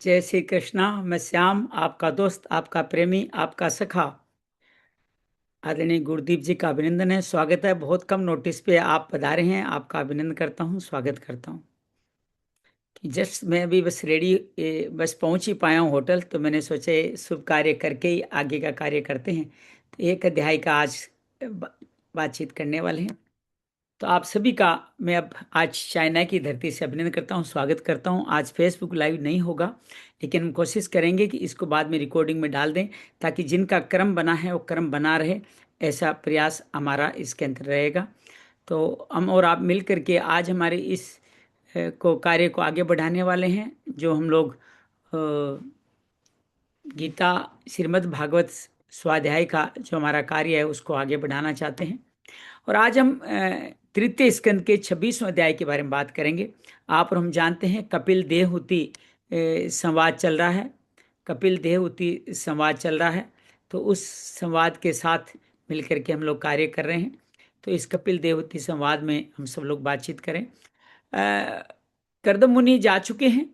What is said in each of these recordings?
जय श्री कृष्णा। मैं श्याम, आपका दोस्त, आपका प्रेमी, आपका सखा आदरणीय गुरुदीप जी का अभिनंदन है, स्वागत है। बहुत कम नोटिस पे आप पधारे हैं, आपका अभिनंदन करता हूँ, स्वागत करता हूँ। कि जस्ट मैं अभी बस रेडी, बस पहुंच ही पाया हूँ होटल, तो मैंने सोचा ये शुभ कार्य करके ही आगे का कार्य करते हैं। तो एक अध्याय का आज बातचीत करने वाले हैं। तो आप सभी का मैं अब आज चाइना की धरती से अभिनंदन करता हूँ, स्वागत करता हूँ। आज फेसबुक लाइव नहीं होगा, लेकिन हम कोशिश करेंगे कि इसको बाद में रिकॉर्डिंग में डाल दें, ताकि जिनका क्रम बना है वो क्रम बना रहे। ऐसा प्रयास हमारा इसके अंदर रहेगा। तो हम और आप मिल करके आज हमारे इस कार्य को आगे बढ़ाने वाले हैं, जो हम लोग गीता श्रीमद् भागवत स्वाध्याय का जो हमारा कार्य है उसको आगे बढ़ाना चाहते हैं। और आज हम तृतीय स्कंद के 26वें अध्याय के बारे में बात करेंगे। आप और हम जानते हैं कपिल देवहूति संवाद चल रहा है। कपिल देवहूति संवाद चल रहा है, तो उस संवाद के साथ मिलकर के हम लोग कार्य कर रहे हैं। तो इस कपिल देवहूति संवाद में हम सब लोग बातचीत करें। करदम मुनि जा चुके हैं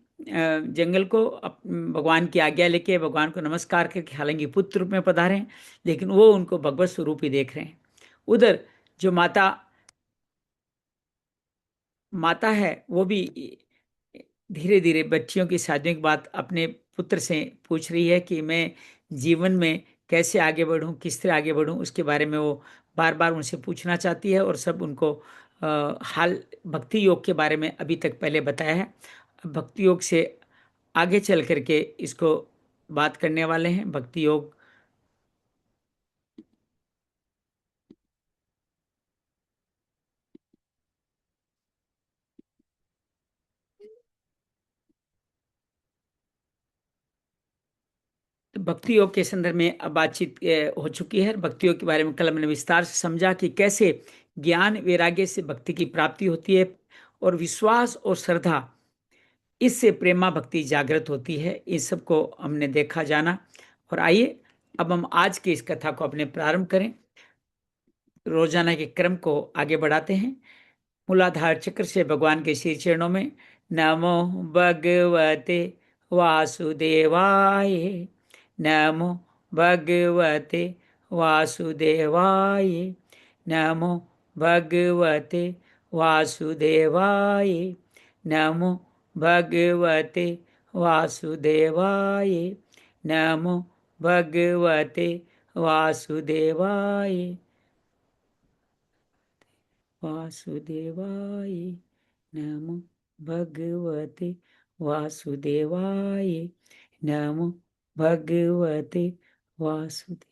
जंगल को, भगवान की आज्ञा लेके, भगवान को नमस्कार करके, हालांकि पुत्र रूप में पधारे हैं, लेकिन वो उनको भगवत स्वरूप ही देख रहे हैं। उधर जो माता माता है वो भी धीरे धीरे बच्चियों की शादियों की बात अपने पुत्र से पूछ रही है कि मैं जीवन में कैसे आगे बढ़ूं, किस तरह आगे बढ़ूं, उसके बारे में वो बार बार उनसे पूछना चाहती है। और सब उनको हाल भक्ति योग के बारे में अभी तक पहले बताया है। अब भक्ति योग से आगे चल करके इसको बात करने वाले हैं। भक्ति योग तो भक्ति योग के संदर्भ में अब बातचीत हो चुकी है। भक्ति योग के बारे में कल हमने विस्तार से समझा कि कैसे ज्ञान वैराग्य से भक्ति की प्राप्ति होती है, और विश्वास और श्रद्धा, इससे प्रेमा भक्ति जागृत होती है। इस सब को हमने देखा जाना। और आइए अब हम आज की इस कथा को अपने प्रारंभ करें, रोजाना के क्रम को आगे बढ़ाते हैं। मूलाधार चक्र से भगवान के श्री चरणों में नमो भगवते वासुदेवाय, नमो भगवते वासुदेवाय, नमो भगवते वासुदेवाय, नमो भगवते वासुदेवाय, नमो भगवते वासुदेवाय, वासुदेवाय, नमो भगवते वासुदेवाय, नमो भगवते वासुदेव।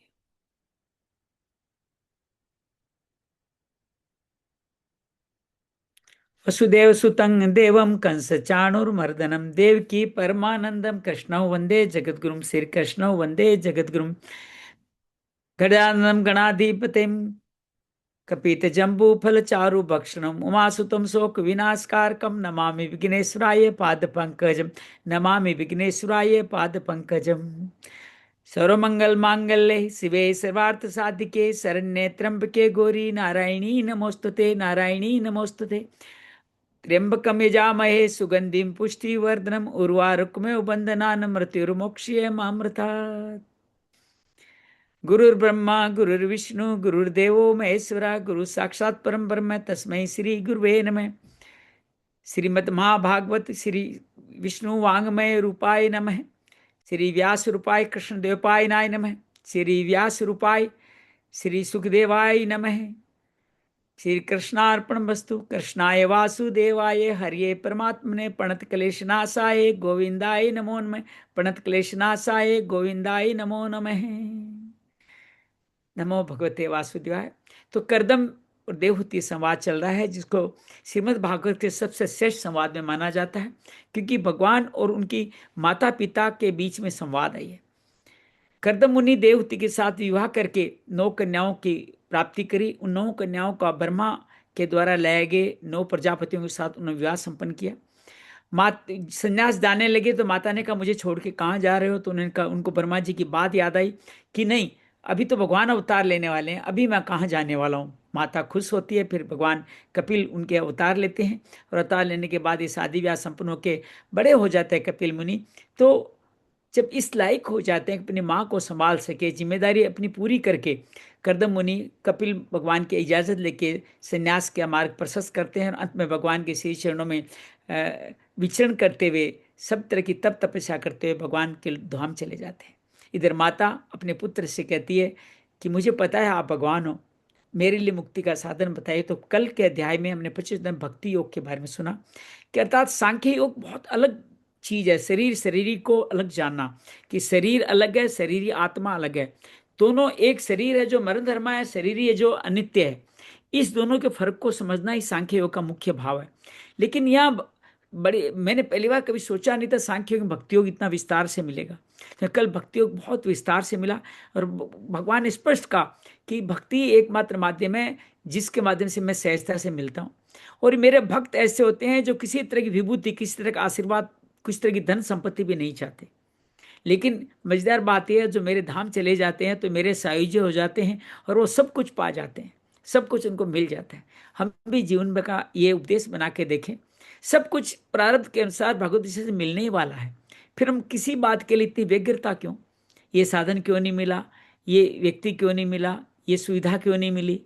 वसुदेव सुतं देवं कंस चाणूरमर्दनम देवकी परमानंदम कृष्णौ वंदे जगद्गुरुम, श्री कृष्णौ वंदे जगद्गुरुम, गजाननम गणाधिपतिम कपित जम्बू फल चारु भक्षणम उमासुतम शोक विनाशकारकम नमामि विघ्नेश्वराय पाद पंकजम, नमामि विघ्नेश्वराय पाद पंकजम। सर्वमंगल मांगल्ये शिवे सर्वार्थ साधिके शरण्ये त्र्यंबके गौरी नारायणी नमोस्तुते, नारायणी नमोस्तुते। त्र्यंबकम यजामहे सुगंधिम पुष्टिवर्धनम उर्वारुकमेव बंधनान् मृत्युर्मोक्ष्ये मामृतात्। गुरुर्ब्रह्मा गुरुर्विष्णु गुरुर्देवो महेश्वरा, गुरु साक्षात परम ब्रह्म तस्मै श्री गुरुवे नमः। श्रीमद् महाभागवत श्री विष्णु वांग्मय रूपाय नमः। श्री व्यास रूपाय कृष्ण देवपाय नाय नमः। श्री व्यास रूपाय श्री सुखदेवाय नमः। श्री कृष्णार्पण वस्तु, कृष्णाय वासुदेवाय हरिये परमात्मने प्रणत क्लेशनाशाय गोविंदाय नमो नमः। प्रणत क्लेशनाशाय गोविंदाय नमो नमः। नमो भगवते वासुदेवाय। तो करदम और देवहूति संवाद चल रहा है, जिसको श्रीमद् भागवत के सबसे श्रेष्ठ संवाद में माना जाता है, क्योंकि भगवान और उनकी माता पिता के बीच में संवाद आई है। करदम मुनि देवहूति के साथ विवाह करके 9 कन्याओं की प्राप्ति करी। उन 9 कन्याओं का ब्रह्मा के द्वारा लाए गए 9 प्रजापतियों के साथ उन्होंने विवाह संपन्न किया। मात संन्यास जाने लगे तो माता ने कहा मुझे छोड़ के कहाँ जा रहे हो, तो उन्होंने कहा, उनको ब्रह्मा जी की बात याद आई कि नहीं, अभी तो भगवान अवतार लेने वाले हैं, अभी मैं कहाँ जाने वाला हूँ। माता खुश होती है, फिर भगवान कपिल उनके अवतार लेते हैं, और अवतार लेने के बाद ये शादी ब्याह संपन्न होके बड़े हो जाते हैं कपिल मुनि। तो जब इस लायक हो जाते हैं अपनी माँ को संभाल सके, जिम्मेदारी अपनी पूरी करके, कर्दम मुनि कपिल भगवान की इजाज़त लेके संन्यास का मार्ग प्रशस्त करते हैं, और अंत में भगवान के श्री चरणों में विचरण करते हुए, सब तरह की तप तपस्या करते हुए भगवान के धाम चले जाते हैं। इधर माता अपने पुत्र से कहती है कि मुझे पता है आप भगवान हो, मेरे लिए मुक्ति का साधन बताइए। तो कल के अध्याय में हमने 25 दिन भक्ति योग के बारे में सुना कि अर्थात सांख्य योग बहुत अलग चीज है। शरीर को अलग जानना, कि शरीर अलग है, शरीरी आत्मा अलग है। दोनों एक शरीर है जो मरण धर्मा है, शरीरी है जो अनित्य है। इस दोनों के फर्क को समझना ही सांख्य योग का मुख्य भाव है। लेकिन यहाँ बड़े, मैंने पहली बार कभी सोचा नहीं था सांख्य योग भक्ति योग इतना विस्तार से मिलेगा। तो कल भक्ति योग बहुत विस्तार से मिला, और भगवान ने स्पष्ट कहा कि भक्ति एकमात्र माध्यम है जिसके माध्यम से मैं सहजता से मिलता हूँ। और मेरे भक्त ऐसे होते हैं जो किसी तरह की विभूति, किसी तरह का आशीर्वाद, किसी तरह की धन संपत्ति भी नहीं चाहते। लेकिन मजेदार बात यह है, जो मेरे धाम चले जाते हैं तो मेरे सायुज्य हो जाते हैं, और वो सब कुछ पा जाते हैं, सब कुछ उनको मिल जाता है। हम भी जीवन में का ये उपदेश बना के देखें, सब कुछ प्रारब्ध के अनुसार भगवत से मिलने ही वाला है। फिर हम किसी बात के लिए इतनी व्यग्रता क्यों? ये साधन क्यों नहीं मिला, ये व्यक्ति क्यों नहीं मिला, ये सुविधा क्यों नहीं मिली,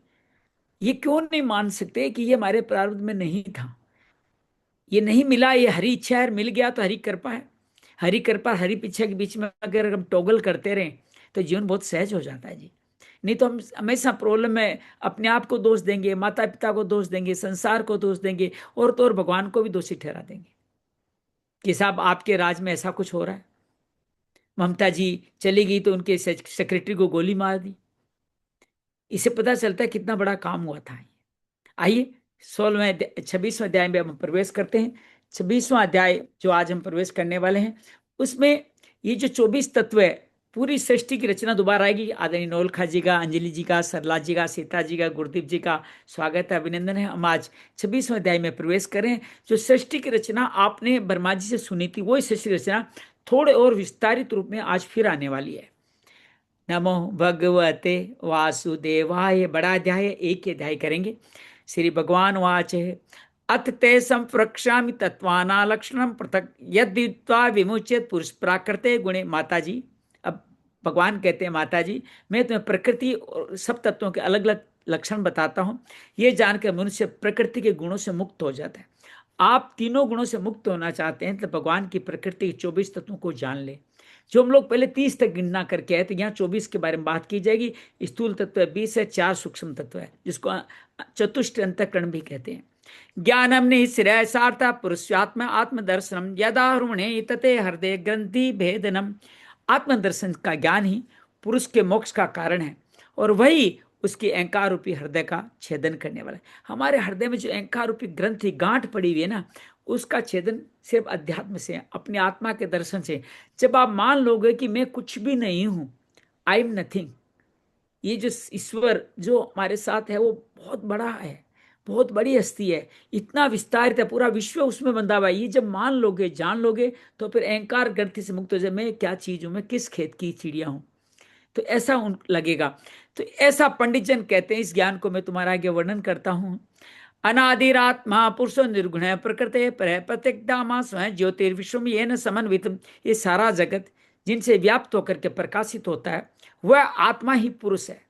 ये क्यों नहीं मान सकते कि ये हमारे प्रारब्ध में नहीं था, ये नहीं मिला, ये हरी इच्छा है, मिल गया तो हरी कृपा है। हरी कृपा हरी इच्छा के बीच में अगर हम टॉगल करते रहें तो जीवन बहुत सहज हो जाता है जी। नहीं तो हम हमेशा प्रॉब्लम में अपने आप को दोष देंगे, माता पिता को दोष देंगे, संसार को दोष देंगे, और तो और भगवान को भी दोषी ठहरा देंगे कि साहब आपके राज में ऐसा कुछ हो रहा है। ममता जी चली गई तो उनके सेक्रेटरी को गोली मार दी। इससे पता चलता है कितना बड़ा काम हुआ था। आइए 26वें अध्याय में हम प्रवेश करते हैं। 26वां अध्याय जो आज हम प्रवेश करने वाले हैं, उसमें ये जो 24 तत्व है, पूरी सृष्टि की रचना दोबारा आएगी। आदरणीय नौलखा जी का, अंजलि जी का, सरला जी का, सीता जी का, गुरुदीप जी का स्वागत है, अभिनंदन है। हम आज 26वें अध्याय में प्रवेश करें। जो सृष्टि की रचना आपने वर्मा जी से सुनी थी, वही सृष्टि की रचना थोड़े और विस्तारित रूप में आज फिर आने वाली है। नमो भगवते वासुदेवाय, बड़ा अध्याय है, एक ही अध्याय करेंगे। श्री भगवान वाच है, अथ ते संप्रक्षामि तत्वाना लक्षणम पृथक यद्वित्वा विमुच्यत पुरुष प्राकृते गुणे। माता जी, अब भगवान कहते हैं माता जी, मैं तुम्हें प्रकृति और सब तत्वों के अलग अलग लक्षण बताता हूँ, ये जानकर मनुष्य प्रकृति के गुणों से मुक्त हो जाता है। आप तीनों गुणों से मुक्त होना चाहते हैं तो भगवान की प्रकृति के 24 तत्वों को जान ले। जो हम लोग पहले 30 तक गिनना करके आए, तो यहाँ 24 के बारे में बात की जाएगी। स्थूल तत्व 20 है, 4 सूक्ष्म तत्व है, जिसको चतुष्ट अंतःकरण भी कहते हैं। ज्ञानम निःश्रेयसार्थ पुरुषात्म आत्मदर्शनम यदारुणे तते हृदय ग्रंथि भेदनम। आत्मदर्शन का ज्ञान ही पुरुष के मोक्ष का कारण है, और वही उसकी अहंकार रूपी हृदय का छेदन करने वाला है। हमारे हृदय में जो अहंकार रूपी ग्रंथि गांठ पड़ी हुई है ना, उसका छेदन सिर्फ अध्यात्म से, अपनी आत्मा के दर्शन से। जब आप मान लोगे कि मैं कुछ भी नहीं हूं, आई एम नथिंग, ये जो ईश्वर जो हमारे साथ है वो बहुत बड़ा है, बहुत बड़ी हस्ती है, इतना विस्तारित है, पूरा विश्व उसमें बंधा हुआ है। ये जब मान लोगे, जान लोगे, तो फिर अहंकार ग्रंथि से मुक्त हो जाए। मैं क्या चीज हूं, मैं किस खेत की चिड़िया हूं, तो ऐसा उन लगेगा। तो ऐसा पंडित जन कहते हैं। इस ज्ञान को मैं तुम्हारा आगे वर्णन करता हूं। अनादिरात्मा पुरुषो निर्गुण प्रकृति प्रत्यक्तामा स्वयं ज्योतिर्विश्व ये न समन्वित। ये सारा जगत जिनसे व्याप्त होकर के प्रकाशित होता है, वह आत्मा ही पुरुष है।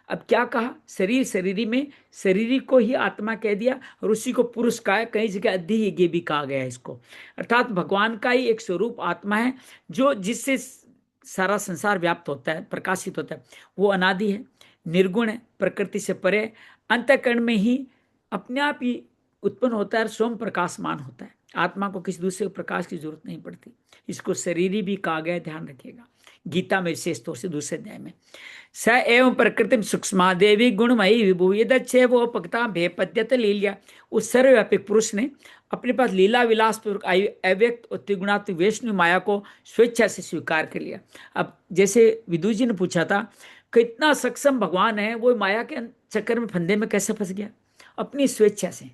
अब क्या कहा, शरीर शरीरी में शरीरी को ही आत्मा कह दिया, और उसी को पुरुष कहा है। कई जगह अधि भी कहा गया है इसको। अर्थात भगवान का ही एक स्वरूप आत्मा है, जो जिससे सारा संसार व्याप्त होता है, प्रकाशित होता है। वो अनादि है, निर्गुण है, प्रकृति से परे, अंतःकरण में ही अपने आप ही उत्पन्न होता है, स्वयं प्रकाशमान होता है। आत्मा को किसी दूसरे प्रकाश की जरूरत नहीं पड़ती। इसको शरीरी भी कहा गया, ध्यान रखिएगा। गीता में विशेष तौर से दूसरे अध्याय में, स एवं प्रकृति सूक्ष्मा देवी गुणमयी विभु यदच्छे वो पक्ता भेपद्यत लीलिया। उस सर्वव्यापी पुरुष ने अपने पास लीला विलास पूर्वक अव्यक्त और त्रिगुणात्मक वैष्णव माया को स्वेच्छा से स्वीकार कर लिया। अब जैसे विदु जी ने पूछा था कि इतना सक्षम भगवान है, वो माया के चक्कर में फंदे में कैसे फंस गया? अपनी स्वेच्छा से।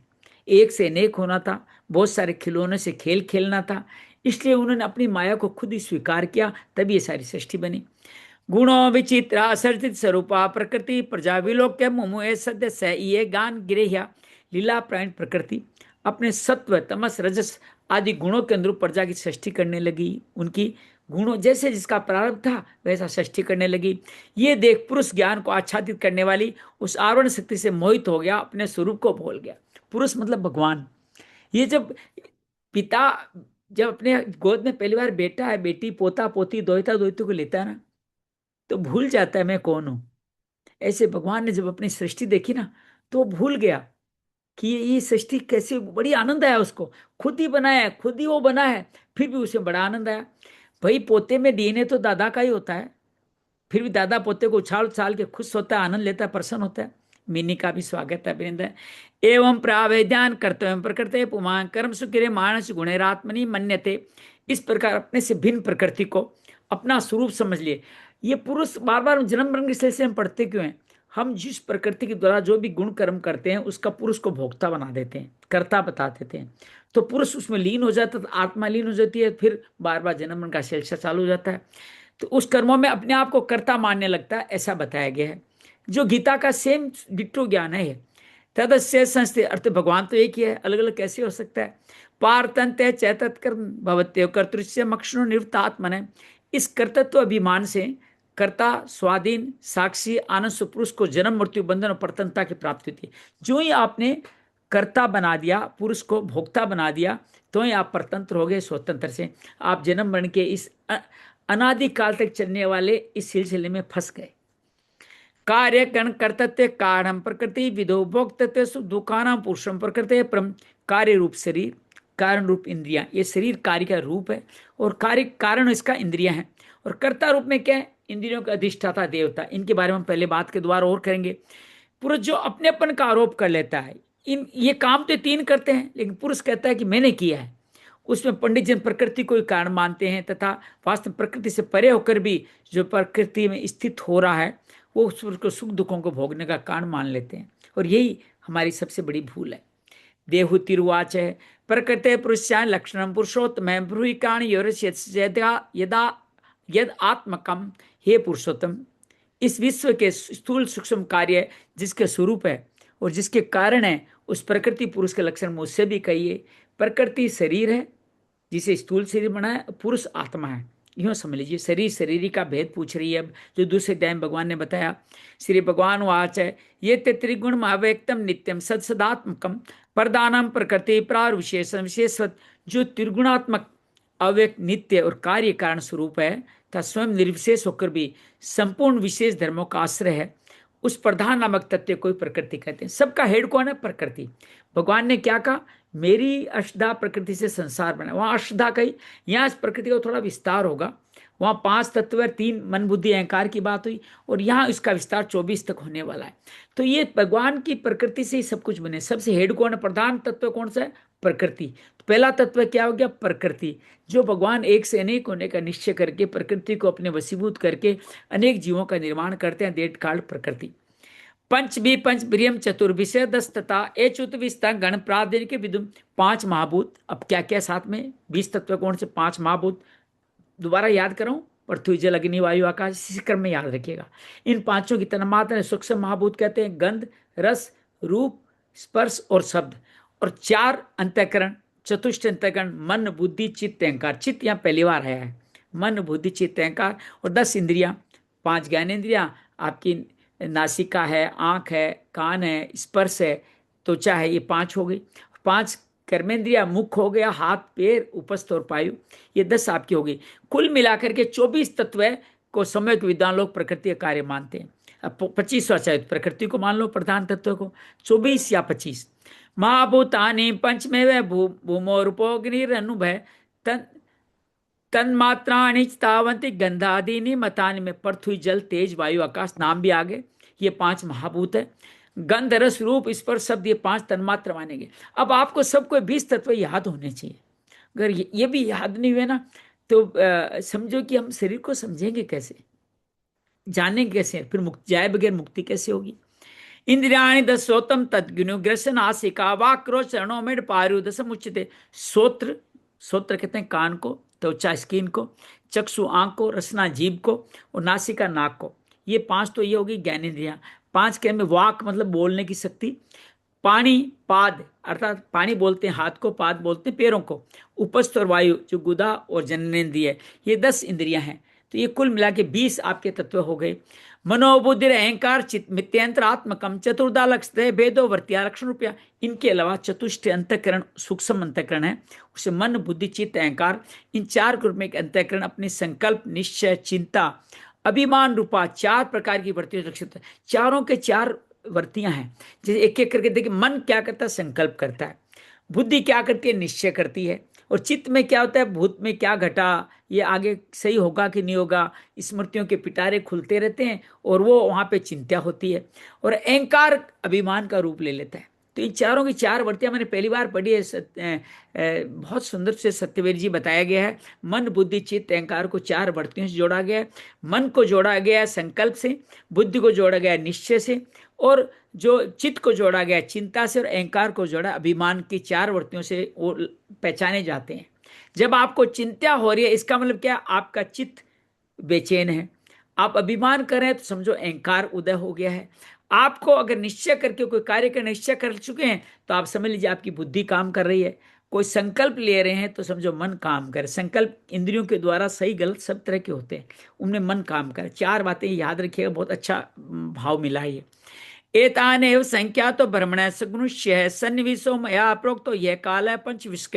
एक से अनेक होना था, बहुत सारे खिलौने से खेल खेलना था, इसलिए उन्होंने अपनी माया को खुद ही स्वीकार किया, तभी ये सारी सृष्टि बनी। गुणों विचित्रा सर्जित स्वरूपा प्रकृति प्रजा विलोक्य मुमुए सद्य स ये गान गिरेह्या लीला प्राण प्रकृति। अपने सत्व तमस रजस आदि गुणों के अनुरूप प्रजा की सृष्टि करने लगी। उनकी गुणों जैसे जिसका प्रारब्ध था वैसा सृष्टि करने लगी। ये देख पुरुष ज्ञान को आच्छादित करने वाली उस आवरण शक्ति से मोहित हो गया, अपने स्वरूप को भूल गया। पुरुष मतलब भगवान। ये जब पिता जब अपने गोद में पहली बार बेटा है, बेटी, पोता पोती, दोहिता दोहितों को लेता है ना, तो भूल जाता है मैं कौन हूं। ऐसे भगवान ने जब अपनी सृष्टि देखी ना, तो वो भूल गया कि ये सृष्टि कैसे, बड़ी आनंद आया उसको। खुद ही बनाया है, खुद ही वो बना है, फिर भी उसे बड़ा आनंद आया। भाई पोते में डीएनए तो दादा का ही होता है, फिर भी दादा पोते को उछाल उछाल के खुश होता है, आनंद लेता है, प्रसन्न होता है। मिनी का भी स्वागत है, अभिनंदन है। एवं प्रावेद्यान कर्तव्य प्रकृति पुमान कर्म सुकिरे मानस गुणेरात्मनि मन्यते। इस प्रकार अपने से भिन्न प्रकृति को अपना स्वरूप समझ लिए। ये पुरुष बार बार जन्म मरण के सिलसिले में पढ़ते क्यों हैं? हम जिस प्रकृति के द्वारा जो भी गुण कर्म करते हैं उसका पुरुष को भोक्ता बना देते हैं, कर्ता बता देते हैं। तो पुरुष उसमें लीन हो जाता है, तो आत्मा लीन हो जाती है, फिर बार बार जन्म मरण का सिलसिला चालू हो जाता है। तो उस कर्मों में अपने आप को कर्ता मानने लगता है, ऐसा बताया गया है। जो गीता का सेम डिट्टो ज्ञान है। तदस्य संस्थे, अर्थ भगवान तो एक ही है, अलग अलग कैसे हो सकता है? पारतंत्य चैतत कर्म भवत्य कर्तृस्य मक्षणो निवृत्तात्मन। इस कर्तत्व अभिमान से कर्ता स्वाधीन साक्षी आनंद सुपुरुष को जन्म मृत्यु बंधन और परतंत्रता की प्राप्ति होती है। जो ही आपने कर्ता बना दिया, पुरुष को भोक्ता बना दिया, तो ही आप परतंत्र हो गए, स्वतंत्र से। आप जन्म मरण के इस अनादिकाल तक चलने वाले इस सिलसिले में फंस गए। कार्य गण कर्तव्य कारण प्रकृति विधो भोक्तत्व दुखाना पुरुषम प्रकृति परम। कार्य रूप शरीर, कारण रूप इंद्रिया, ये शरीर कार्य का रूप है और कार्य कारण इसका इंद्रिया है। और कर्ता रूप में क्या है? इंद्रियों का अधिष्ठाता देवता। इनके बारे में हम पहले बात के द्वारा और करेंगे। पुरुष जो अपनेपन का आरोप कर लेता है, इन ये काम तो तीन करते हैं, लेकिन पुरुष कहता है कि मैंने किया है। उसमें पंडित जन प्रकृति को कारण मानते हैं, तथा वास्तव प्रकृति से परे होकर भी जो प्रकृति में स्थित हो रहा है वो उसको सुख दुखों को भोगने का कारण मान लेते हैं। और यही हमारी सबसे बड़ी भूल है। देहु तिरुवाच है प्रकृति पुरुषान लक्षणम पुरुषोत्तम ब्रूहि काणी यदा यद आत्मकम। हे पुरुषोत्तम, इस विश्व के स्थूल सूक्ष्म कार्य जिसके स्वरूप है और जिसके कारण है, उस प्रकृति पुरुष के लक्षण मुझसे भी कहिए। प्रकृति शरीर है जिसे स्थूल शरीर बनाया, पुरुष आत्मा है। यूँ समझ लीजिए, शरीर शरीरी का भेद पूछ रही है अब, जो दूसरे टाइम भगवान ने बताया। श्री भगवान वाच है ये त्रिगुण महाव्यक्तम नित्यम सत्सदात्मकम प्रदानम प्रकृति प्रार विशेषम विशेषवत। जो त्रिगुणात्मक अव्यक्त नित्य और कार्य कारण स्वरूप है तथा स्वयं निर्विशेष होकर भी संपूर्ण विशेष धर्मों का आश्रय है, उस प्रधान नामक तत्व को प्रकृति कहते हैं। सबका हेड कौन है? प्रकृति। भगवान ने क्या कहा? मेरी अष्टधा प्रकृति से संसार बना। वहां अष्टधा कही, यहाँ इस प्रकृति का थोड़ा विस्तार होगा। वहां 5 तत्व, 3 मन बुद्धि अहंकार की बात हुई, और यहाँ इसका विस्तार 24 तक होने वाला है। तो ये भगवान की प्रकृति से ही सब कुछ बने। सबसे हेड कौन है? प्रधान तत्व कौन सा है? प्रकृति। तो पहला तत्व क्या हो गया? प्रकृति। जो भगवान एक से अनेक होने का निश्चय करके प्रकृति को अपने वशीभूत करके अनेक जीवों का निर्माण करते हैं, डेढ़ काल प्रकृति। पंच भी पंच ब्रियम चतुर्विषय 10 तथा एचुत विस्ता गण प्रादिन के विदुम। 5 महाभूत। अब क्या क्या साथ में? 20 तत्व कौन से? 5 महाभूत। दोबारा याद कराऊं? पृथ्वी जल अग्नि वायु आकाश, इसी क्रम में याद रखिएगा। इन पांचों की तन्मात्रा सूक्ष्म महाभूत कहते हैं। गंध, रस, रूप, स्पर्श और शब्द। और 4 अंतःकरण, चतुष्ट अंतःकरण, मन बुद्धि चित्त अहंकार। चित्त यहाँ पहली बार आया है। मन बुद्धि चित्त अहंकार। और 10 इंद्रियां, 5 ज्ञानेन्द्रियां आपकी, नासिका है, आंख है, कान है, स्पर्श है, त्वचा है, ये 5 हो गई। 5 कर्मेंद्रिया, मुख हो गया, हाथ पैर उपस्थ और पायु, ये 10 आपकी हो गई। कुल मिलाकर के 24 तत्व को समय के विद्वान लोग प्रकृति का कार्य मानते हैं। अब 25वां चाहे प्रकृति को मान लो, प्रधान तत्व को, 24 या 25। महाभूतानि पंचमेव भूमो रूपोग्निरनुभय तन्मात्राणि तावंति गंधादीनि मतानि में। पृथ्वी जल तेज वायु आकाश नाम भी आगे, ये 5 महाभूत है। गंध रस रूप स्पर्श शब्द, ये 5 तन्मात्र मानेंगे। अब आपको सबको 20 तत्व याद होने चाहिए। अगर ये भी याद नहीं हुए ना, तो समझो कि हम शरीर को समझेंगे कैसे, जानेंगे कैसे, फिर जाए बगैर मुक्ति कैसे होगी। इंद्रियाणि दशोतम तद्गुणग्रसन आसिका वाक्रो चरणों में पारु दशम उच्चते। श्रोत्र, श्रोत्र कहते हैं कान को, त्वचा स्किन को, चक्षु आंख को, रसना जीभ को और नासिका नाक को। ये 5 तो ये होगी ज्ञानेंद्रियां। 5 के में वाक मतलब बोलने की शक्ति, पानी पाद अर्थात पानी बोलते हैं हाथ को, पाद बोलते हैं पैरों को, उपस्थ और वायु जो गुदा और जननेन्द्रिय है, ये 10 इंद्रियां हैं। तो ये कुल मिला के 20 आपके तत्व हो गए। मनोबुद्धि अहंकार चित्त मित्यंतर आत्मकम चतुर्दा लक्ष्य भेदो वर्त्या लक्षण रूपया। इनके अलावा चतुष्ट अंतकरण सूक्ष्म अंतकरण है, उसे मन बुद्धि चित्त अहंकार, इन 4 के रूप में एक अंतकरण अपने संकल्प निश्चय चिंता अभिमान रूपा 4 प्रकार की वृत्तियों लक्षित। चारों के 4 वृत्तियां हैं। जैसे एक एक करके देखिए, मन क्या करता है, संकल्प करता है। बुद्धि क्या करती है, निश्चय करती है। और चित्त में क्या होता है, भूत में क्या घटा, ये आगे सही होगा कि नहीं होगा, स्मृतियों के पिटारे खुलते रहते हैं और वो वहां पे चिंता होती है। और अहंकार अभिमान का रूप ले लेता है। तो इन चारों की 4 वृत्तियां मैंने पहली बार पढ़ी है, बहुत सुंदर से सत्यवीर जी बताया गया है। मन बुद्धि चित्त अहंकार को 4 वृत्तियों से जोड़ा गया है। मन को जोड़ा गया है संकल्प से, बुद्धि को जोड़ा गया है निश्चय से, और जो चित्त को जोड़ा गया चिंता से, और अहंकार को जोड़ा अभिमान की 4 वृत्तियों से वो पहचाने जाते हैं। जब आपको चिंता हो रही है, इसका मतलब क्या, आपका चित्त बेचैन है। आप अभिमान कर रहे हैं तो समझो अहंकार उदय हो गया है। आपको अगर निश्चय करके कोई कार्य का निश्चय कर चुके हैं तो आप समझ लीजिए आपकी बुद्धि काम कर रही है। कोई संकल्प ले रहे हैं तो समझो मन काम करे। संकल्प इंद्रियों के द्वारा सही गलत सब तरह के होते हैं, उनमें मन काम करे। 4 बातें याद रखिएगा, बहुत अच्छा भाव मिला है ये। एतानेव संख्या तो ब्रह्मण सगुणुष्य है सन्निविशो मया प्रोक्तो यह काल है पंचविष्क।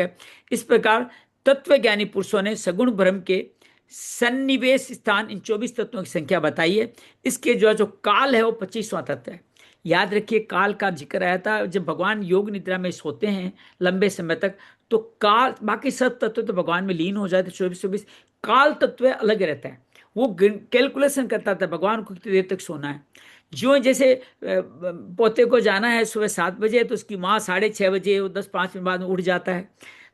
इस प्रकार तत्वज्ञानी पुरुषों ने सगुण ब्रह्म के सन्निवेश स्थान इन 24 तत्वों की संख्या बताई है। इसके जो काल है वो 25वां तत्व है। याद रखिए, काल का जिक्र आया था जब भगवान योग निद्रा में सोते हैं लंबे समय तक, तो काल, बाकी सब तत्व तो भगवान में लीन हो जाते 24-24, काल तत्व अलग रहता है। वो कैलकुलेशन करता था भगवान को कितनी देर तक सोना है। जो जैसे पोते को जाना है सुबह 7 बजे तो उसकी माँ 6:30 बजे 10-5 मिनट बाद उठ जाता है।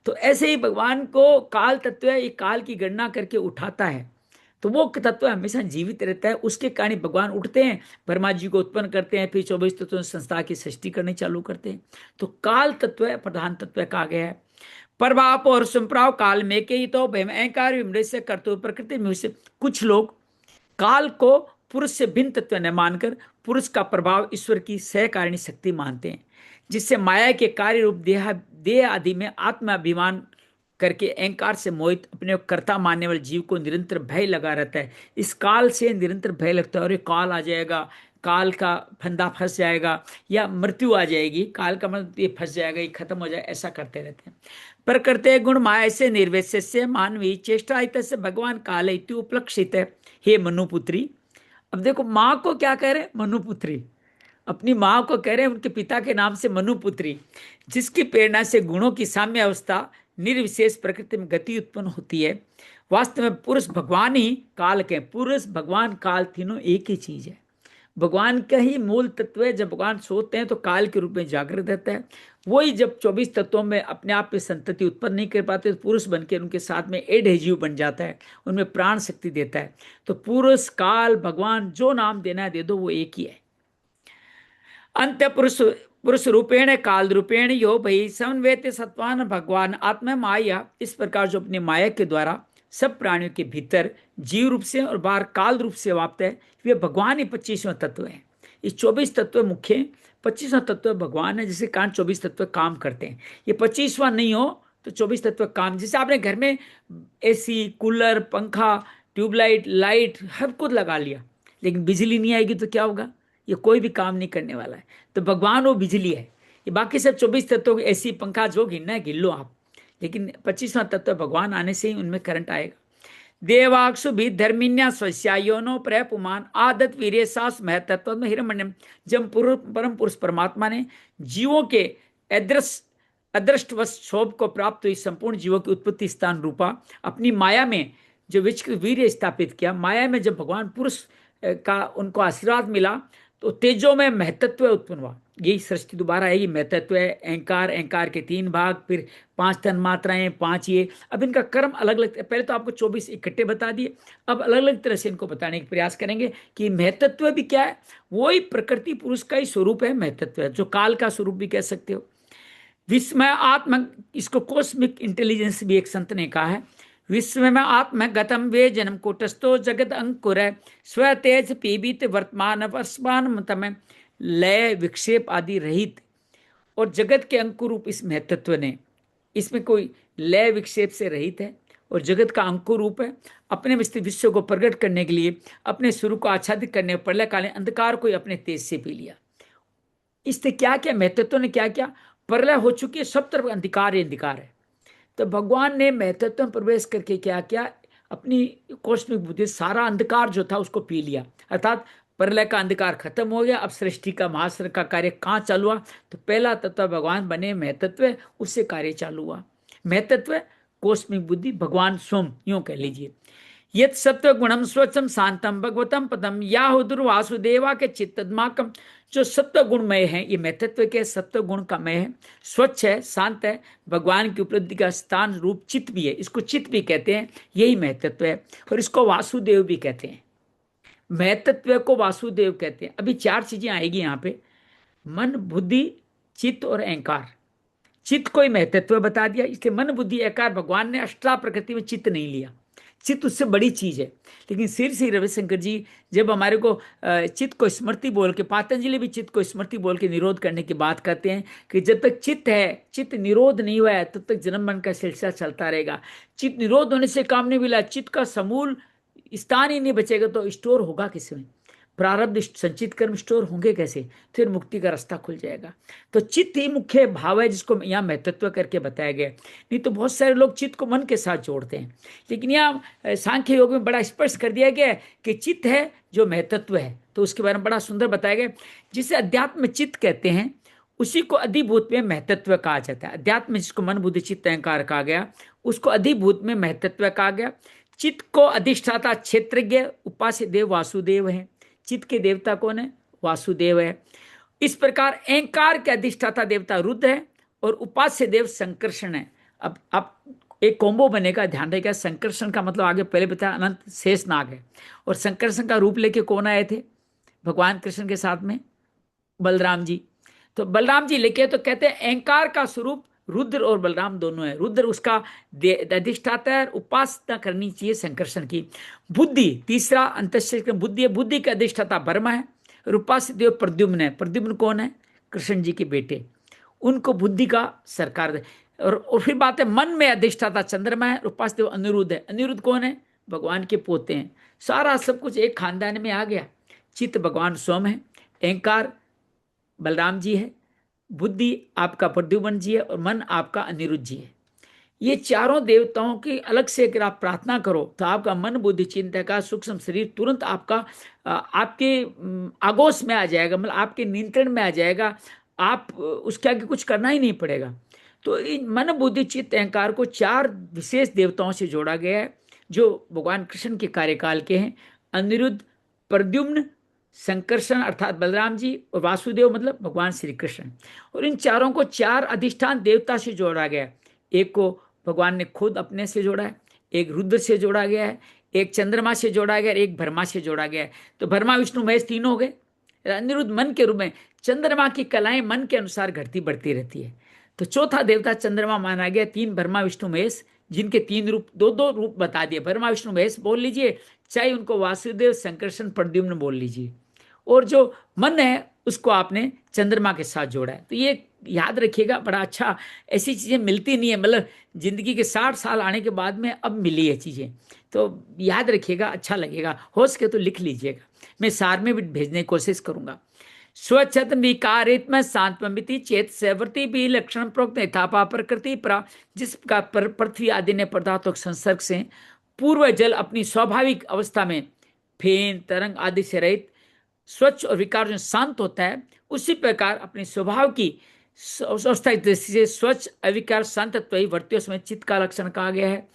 तो ऐसे ही भगवान को काल तत्व है, ये काल की गणना करके उठाता है। तो वो तत्व हमेशा जीवित रहता है, उसके कारण भगवान उठते हैं, ब्रह्मा जी को उत्पन्न करते हैं, फिर 24 तत्वों संस्था की सृष्टि करनी चालू करते हैं। तो काल तत्व है, प्रधान तत्व कहा गया है। प्रभाव और संप्राव काल में के ही तो अहंकार से करते प्रकृति में से। कुछ लोग काल को पुरुष से भिन्न तत्व न मानकर पुरुष का प्रभाव ईश्वर की सहकारिणी शक्ति मानते हैं, जिससे माया के कार्य रूप देह आदि में आत्माभिमान करके अहंकार से मोहित अपने कर्ता मानने वाले जीव को निरंतर भय लगा रहता है। इस काल से निरंतर भय लगता है, और ये काल आ जाएगा, काल का फंदा फंस जाएगा, या मृत्यु आ जाएगी, काल का मतलब ये फंस जाएगा, ये खत्म हो जाए, ऐसा करते रहते हैं। प्रकृति गुण माया से निर्वेश्य से मानवी चेष्टा से भगवान काल इति उपलक्षित है। हे मनुपुत्री, अब देखो माँ को क्या कह रहे हैं, मनुपुत्री, अपनी माँ को कह रहे हैं उनके पिता के नाम से मनुपुत्री, जिसकी प्रेरणा से गुणों की साम्य अवस्था निर्विशेष प्रकृति में गति उत्पन्न होती है। वास्तव में पुरुष भगवान ही काल के, पुरुष भगवान काल तीनों एक ही चीज है, भगवान का ही मूल तत्व है। जब भगवान सोते हैं तो काल के रूप में जागृत रहता है। वही जब 24 तत्वों में अपने आप में संतति उत्पन्न नहीं कर पाते तो पुरुष बन के उनके साथ में एडहेजिव बन जाता है, उनमें प्राण शक्ति देता है। तो पुरुष काल भगवान जो नाम देना है दे दो, वो एक ही है। अंत्य पुरुष पुरुष रूपेण काल रूपेण यो भई समन्वयते सत्वान भगवान आत्मा माया। इस प्रकार जो अपनी माया के द्वारा सब प्राणियों के भीतर जीव रूप से और बाहर काल रूप से व्याप्त है, वे भगवान ही 25वां तत्व है। इस 24 तत्व मुख्य, 25वां तत्व भगवान है, जिसके कारण 24 तत्व काम करते हैं। ये 25वां नहीं हो तो 24 तत्व काम, जैसे आपने घर में एसी कूलर पंखा ट्यूबलाइट लाइट हर कुछ लगा लिया, लेकिन बिजली नहीं आएगी तो क्या होगा, ये कोई भी काम नहीं करने वाला है। तो भगवान वो बिजली है, ये बाकी सब 24 तत्वों एसी पंखा जो गिनना है गिन लो आप, लेकिन 25वां तत्व भगवान आने से ही उनमें करंट आएगा। देवाक्षु भी धर्मिन्या स्वस्यायोनो प्रपुमान आदत वीर्य सास महतत्व में हिरण्यम। जब परम पुरुष परमात्मा ने जीवों के अदृष्टवश शोभ को प्राप्त हुई संपूर्ण जीवों की उत्पत्ति स्थान रूपा अपनी माया में जो विचित्र वीर्य स्थापित किया, माया में जब भगवान पुरुष का उनको आशीर्वाद मिला तो तेजो में महतत्व उत्पन्न हुआ। यही सृष्टि दोबारा है, ये महतत्व है, अहंकार, अहंकार के 3 भाग, फिर 5 तन मात्राएं, 5 ये। अब इनका कर्म अलग अलग, पहले तो आपको 24 इकट्ठे बता दिए, अब अलग अलग तरह से इनको बताने का प्रयास करेंगे कि महतत्व भी क्या है। वही प्रकृति पुरुष का ही स्वरूप है, महतत्व है, जो काल का स्वरूप भी कह सकते हो। विस्मय आत्मा, इसको कॉस्मिक इंटेलिजेंस भी एक संत ने कहा है। विश्व में आत्म गतम वे जन्म कोटस्थो जगत अंकुर स्व तेज पीबित वर्तमान वर्षमान तम लय विक्षेप आदि रहित और जगत के अंकुर रूप इस महत्त्व ने, इसमें कोई लय विक्षेप से रहित है और जगत का अंकुर रूप है। अपने विस्तृत विश्व को प्रकट करने के लिए अपने स्वरूप को आच्छादित करने प्रलयकालीन अंधकार को अपने तेज से पी लिया। इसने क्या क्या, महत्त्व ने क्या क्या, प्रलय हो चुकी है, सब तरफ अंधकार ही अंधकार है। तो भगवान ने महत्त्व में प्रवेश करके क्या किया, अपनी कॉस्मिक बुद्धि सारा अंधकार जो था उसको पी लिया, अर्थात प्रलय का अंधकार खत्म हो गया। अब सृष्टि का महासृष्टि का कार्य कहाँ चालू हुआ, तो पहला तत्व भगवान बने महत्त्व, उससे कार्य चालू हुआ। महत्त्व कॉस्मिक बुद्धि भगवान स्वयं, यूं कह लीजिए। यत सत्व गुणम स्वच्छम शांतम भगवतम पदम याहुदुर वासुदेवा के चित्तमाकम, जो सत्व गुणमय है, ये महत्त्व के सत्व गुण का मय है, स्वच्छ है, शांत है, भगवान की उपलब्धि का स्थान रूप चित्त भी है, इसको चित्त भी कहते हैं, यही महत्त्व है। और इसको वासुदेव भी कहते हैं, महत्त्व को वासुदेव कहते हैं। अभी चार चीजें आएगी यहाँ पे, मन बुद्धि चित्त और अहंकार। चित्त को ही महत्त्व बता दिया, इसलिए मन बुद्धि अहंकार, भगवान ने अष्टा प्रकृति में चित्त नहीं लिया, चित्त उससे बड़ी चीज है। लेकिन श्री रविशंकर जी जब हमारे को चित्त को स्मृति बोल के, पातंजलि भी चित्त को स्मृति बोल के निरोध करने की बात करते हैं कि जब तक चित्त है, चित्त निरोध नहीं हुआ है, तब तक जन्म मन का सिलसिला चलता रहेगा। चित्त निरोध होने से काम नहीं मिला, चित्त का समूल स्थान ही नहीं बचेगा तो स्टोर होगा किसमें, प्रारब्ध संचित कर्म स्टोर होंगे कैसे, फिर मुक्ति का रास्ता खुल जाएगा। तो चित्त ही मुख्य भाव है जिसको यहाँ महत्त्व करके बताया गया। नहीं तो बहुत सारे लोग चित्त को मन के साथ जोड़ते हैं, लेकिन यहाँ सांख्य योग में बड़ा स्पष्ट कर दिया गया है कि चित्त है जो महत्त्व है, तो उसके बारे में बड़ा सुंदर बताया गया। जिसे अध्यात्म चित्त कहते हैं उसी को अधिभूत में महत्त्व कहा जाता है। अध्यात्म जिसको मन बुद्धि चित्त अहंकार कहा गया, उसको अधिभूत में महत्त्व कहा गया। चित्त को अधिष्ठाता क्षेत्रज्ञ उपास्य देव वासुदेव है, चित्त के देवता कौन है, वासुदेव है। इस प्रकार अहंकार के अधिष्ठाता देवता रुद्र है और उपास्य देव संकर्षण है। अब एक कॉम्बो बनेगा, ध्यान रखिएगा। संकर्षण का मतलब आगे पहले बताया अनंत शेष नाग है, और संकर्षण का रूप लेके कौन आए थे भगवान कृष्ण के साथ में, बलराम जी। तो बलराम जी लेके तो कहते हैं अहंकार का स्वरूप रुद्र और बलराम दोनों है। रुद्र उसका अधिष्ठाता है, उपासना करनी चाहिए संकर्षण की। बुद्धि तीसरा अंतःशरीर बुद्धि है, बुद्धि का अधिष्ठाता ब्रह्मा है और उपास्य देव प्रद्युम्न है। प्रद्युम्न कौन है, कृष्ण जी के बेटे, उनको बुद्धि का सरकार दे। और फिर बात है मन में अधिष्ठाता चंद्रमा है, उपास्य देव अनिरुद्ध है। अनिरुद्ध कौन है, भगवान के पोते हैं। सारा सब कुछ एक खानदान में आ गया। चित्त भगवान स्वयं है, अहंकार बलराम जी है, बुद्धि आपका प्रद्युम्न जी है और मन आपका अनिरुद्ध जी है। ये चारों देवताओं की अलग से अगर आप प्रार्थना करो तो आपका मन बुद्धि चिंता का सूक्ष्म शरीर तुरंत आपके आगोश में आ जाएगा, मतलब आपके नियंत्रण में आ जाएगा। आप उसके आगे कुछ करना ही नहीं पड़ेगा। तो इन मन बुद्धि चित्त अहंकार को चार विशेष देवताओं से जोड़ा गया है जो भगवान कृष्ण के कार्यकाल के हैं। अनिरुद्ध, प्रद्युम्न, संकर्षण अर्थात बलराम जी और वासुदेव मतलब भगवान श्री कृष्ण। और इन चारों को चार अधिष्ठान देवता से जोड़ा गया है। एक को भगवान ने खुद अपने से जोड़ा है, एक रुद्र से जोड़ा गया है, एक चंद्रमा से जोड़ा गया है, एक ब्रह्मा से जोड़ा गया है। तो ब्रह्मा विष्णु महेश तीनों हो गए। अनिरुद्ध मन के रूप में, चंद्रमा की कलाएं मन के अनुसार घटती बढ़ती रहती है। तो चौथा देवता चंद्रमा माना गया। तीन ब्रह्मा विष्णु महेश, जिनके तीन रूप, दो दो रूप बता दिए। ब्रह्मा विष्णु महेश बोल लीजिए, चाहे उनको वासुदेव संकर्षण प्रद्युम्न बोल लीजिए। और जो मन है उसको आपने चंद्रमा के साथ जोड़ा है। तो ये याद रखिएगा, बड़ा अच्छा, ऐसी चीजें मिलती नहीं है, मतलब जिंदगी के 60 साल आने के बाद में अब मिली है चीजें। तो याद रखिएगा, अच्छा लगेगा, हो सके तो लिख लीजिएगा, मैं सार में भी भेजने की कोशिश करूंगा। स्वच्छत विकारित्म शांतमिति चेत सेवर्ती भी लक्षण प्रोक्त यथापा प्रकृति परा, जिसका पृथ्वी आदि ने पदार्थों के संसर्ग से पूर्व जल अपनी स्वाभाविक अवस्था में फेन तरंग आदि से रहित स्वच्छ और विकार जो शांत होता है, उसी प्रकार अपने स्वभाव की अवस्था दृष्टि से स्वच्छ अविकार शांत तत्व ही वर्त्यों समय चित्त का लक्षण कहा गया है।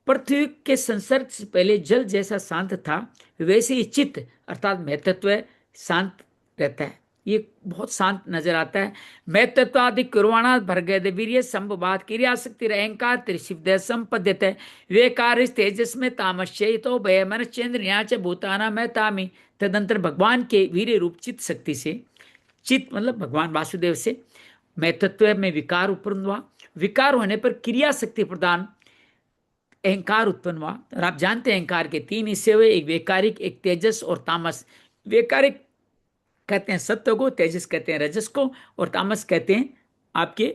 पृथ्वी के संसर्ग से पहले जल जैसा शांत था, वैसे ही चित्त अर्थात महत्त्व शांत रहता है। ये बहुत शांत नजर आता है। महत्त्वादि कुर्वाणा भर्गद वीर्य संभवाद क्रियाशक्ति अहंकार त्रिशिव संपद्यते वे कार्य तेजस में तामश्चय तो भय मन चंद्र च भूताना मैं तामी। तदंतर भगवान के वीर्य रूप चित्त शक्ति से, चित्त मतलब भगवान वासुदेव से महत्त्व में विकार उत्पन्न हुआ। विकार होने पर क्रिया शक्ति प्रदान अहंकार उत्पन्न हुआ। और आप जानते हैं अहंकार के तीन हिस्से हुए, एक वैकारिक, एक तेजस और तामस। वैकारिक कहते हैं सत्व को, तेजस कहते हैं रजस को, और तामस कहते हैं आपके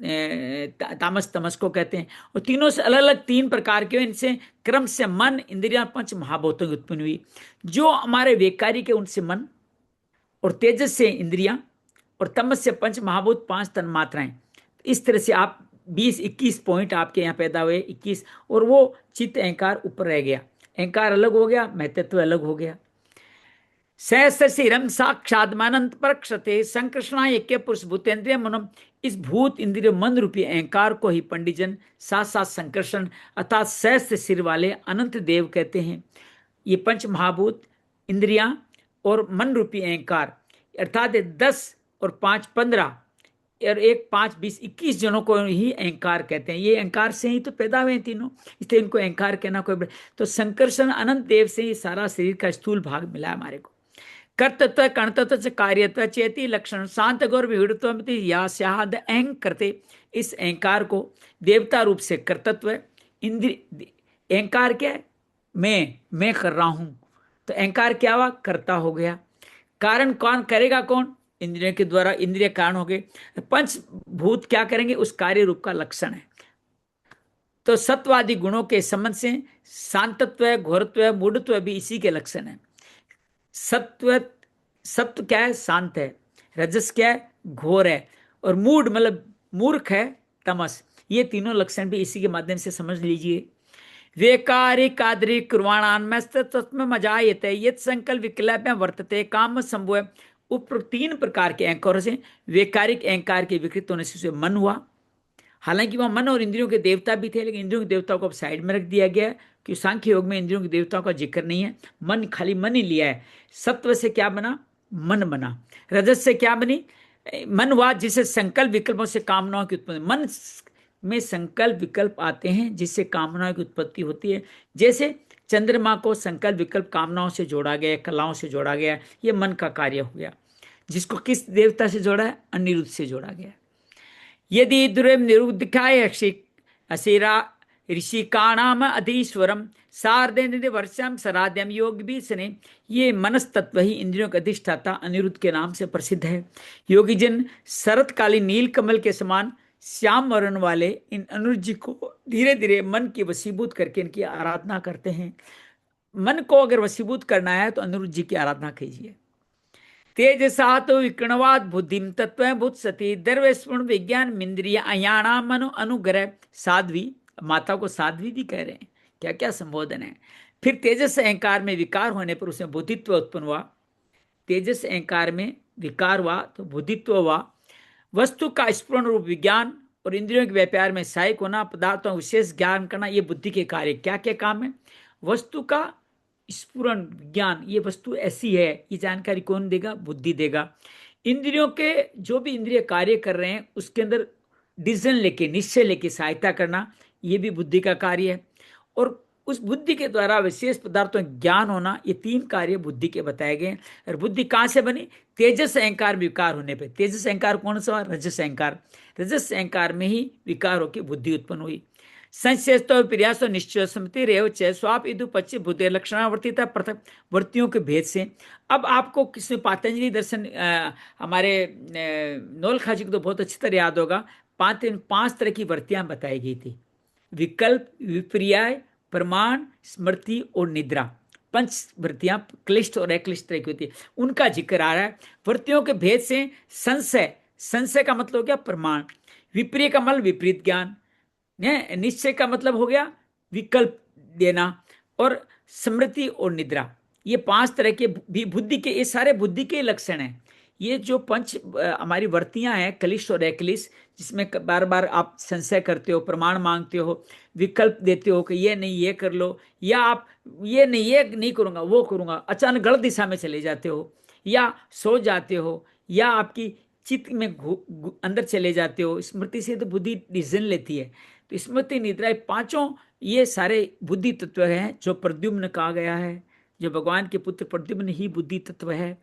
तामस तमस को कहते हैं। और तीनों से अलग अलग तीन प्रकार के, इनसे क्रम से मन, इंद्रियां, पंच महाभूतों की उत्पन्न हुई। जो हमारे वैकारिक है उनसे मन, और तेजस से इंद्रियां, और तमस से पंच महाभूत, पांच तन मात्राएं। इस तरह से आप 20-21 पॉइंट आपके यहाँ पैदा हुए, 21। और वो चित्त अहंकार ऊपर रह गया, अहंकार अलग हो गया, महत्व अलग हो गया। सहस्रशिरम साक्षात्मानंत परक्षते संकृष्णा यज्ञ पुरुष भूतेन्द्रिय मनम। इस भूत इंद्रिय मन रूपी अहंकार को ही पंडितजन साथ साथ संकर्षण अर्थात सहस्त्र सिर वाले अनंत देव कहते हैं। ये पंच महाभूत, इंद्रियां और मन रूपी अहंकार अर्थात 10 और 5 15 और 1 5 20 21 जनों को ही अहंकार कहते हैं। ये अहंकार से ही तो पैदा हुए हैं तीनों, इसलिए इनको अहंकार कहना कोई। तो संकर्षण अनंत देव से ही सारा शरीर का स्थूल भाग मिला है हमारे को। कर्तत्व कणतत्व कार्यत्व चेती लक्षण शांत गौर विविधत्व या स्याद अहं करते। इस अहंकार को देवता रूप से कर्तत्व, इंद्रिय अहंकार क्या है, मैं कर रहा हूं, तो अहंकार क्या हुआ, कर्ता हो गया। कारण कौन करेगा, कौन, इंद्रियों के द्वारा, इंद्रिय कारण हो गए। पंचभूत क्या करेंगे, उस कार्य रूप का लक्षण है। तो सत्वादि गुणों के संबंध से शांतत्व, घोरत्व, मूढ़त्व भी इसी के लक्षण है। सत्व क्या है, शांत है। रजस क्या है, घोर है। और मूड मतलब मूर्ख है, तमस। ये तीनों लक्षण भी इसी के माध्यम से समझ लीजिए। वैकारिक आदरि कुर्वाणान्मस्तत्व मजायते यत संकल्प विकल्प में वर्तते काम संभव। उप तीन प्रकार के अहंकारों से वैकारिक अहंकार के विकृत होने से मन हुआ। हालांकि वह मन और इंद्रियों के देवता भी थे, लेकिन इंद्रियों के देवताओं को अब साइड में रख दिया गया है, कि सांख्य योग में इंद्रियों के देवताओं का जिक्र नहीं है। मन, खाली मन ही लिया है। सत्व से क्या बना, मन बना। रजस से क्या बनी, मन हुआ, जिससे संकल्प विकल्पों से कामनाओं की उत्पत्ति। मन में संकल्प विकल्प आते हैं जिससे कामनाओं की उत्पत्ति होती है। जैसे चंद्रमा को संकल्प विकल्प कामनाओं से जोड़ा गया, कलाओं से जोड़ा गया, ये मन का कार्य हो गया। जिसको किस देवता से जोड़ा है, अनिरुद्ध से जोड़ा गया। यदि दुर्म निरुद्धाय अशिरा ऋषिकाणाम अधीश्वरम सार्धेन्द्र वर्षम सराध्यम योग भी सने। ये मनस तत्व ही इंद्रियों का अधिष्ठाता अनिरुद्ध के नाम से प्रसिद्ध है। योगी जन शरतकालीन नील कमल के समान श्याम वर्ण वाले इन अनिरुद्ध जी को धीरे धीरे मन की वशीभूत करके इनकी आराधना करते हैं। मन को अगर वशीभूत करना है तो अनिरुद्ध जी की आराधना कीजिए। तेजसा तो विकणवाद बुद्धिम तत्व भूत सती दर्वस्पूर्ण विज्ञान इंद्रिय अयाणा मनो अनुग्रह। साध्वी, माता को साध्वी भी कह रहे हैं, क्या क्या संबोधन है। फिर तेजस अहंकार में विकार होने पर उसमें बुद्धित्व उत्पन्न हुआ। तेजस अहंकार में विकार हुआ तो बुद्धित्व हुआ। वस्तु का स्पूर्ण रूप विज्ञान और इंद्रियों के व्यापार में सहायक होना, पदार्थों विशेष ज्ञान करना, ये बुद्धि के कार्य। क्या क्या काम है, वस्तु का स्फुरन ज्ञान, ये वस्तु ऐसी है, ये जानकारी कौन देगा, बुद्धि देगा। इंद्रियों के जो भी इंद्रिय कार्य कर रहे हैं उसके अंदर डिसीजन लेके, निश्चय लेके सहायता करना, ये भी बुद्धि का कार्य है। और उस बुद्धि के द्वारा विशेष पदार्थों ज्ञान होना, ये तीन कार्य बुद्धि के बताए गए। और बुद्धि कहाँ से बनी, तेजस अहंकार विकार होने पे। तेजस अहंकार कौन सा, रजस अहंकार। रजस अहंकार में ही विकार होकर बुद्धि उत्पन्न हुई। संशयस्तो प्रयासो निश्चय समति रेव च स्वाप इदु पच्चे बुद्धि लक्षणावर्तिता पृथक वृत्तियों के भेद से। अब आपको किसने पतंजलि दर्शन हमारे नौलखा जी को तो बहुत अच्छी तरह याद होगा। पांच तरह की वृत्तियां बताई गई थी, विकल्प, विपर्याय, प्रमाण, स्मृति और निद्रा। पंच वृत्तियां क्लिष्ट और अक्लिष्ट तरह की होती है, उनका जिक्र आ रहा है। वृत्तियों के भेद से संशय, संशय का मतलब हो गया प्रमाण, विपर्य का मतलब विपरीत ज्ञान, निश्चय का मतलब हो गया विकल्प देना, और स्मृति और निद्रा, ये पांच तरह के भी बुद्धि के, ये सारे बुद्धि के लक्षण हैं। ये जो पंच हमारी वृत्तियां हैं, क्लिष्ट और अक्लिष्ट, जिसमें बार बार आप संशय करते हो, प्रमाण मांगते हो, विकल्प देते हो कि ये नहीं ये कर लो, या आप ये नहीं करूंगा वो करूंगा, अचानक गलत दिशा में चले जाते हो, या सो जाते हो, या आपकी चित्त में अंदर चले जाते हो। स्मृति से तो बुद्धि डिसीजन लेती है। तो स्मृति, निद्रा, पांचों ये सारे बुद्धि तत्व हैं जो प्रद्युम्न कहा गया है, जो भगवान के पुत्र प्रद्युम्न ही बुद्धि तत्व है।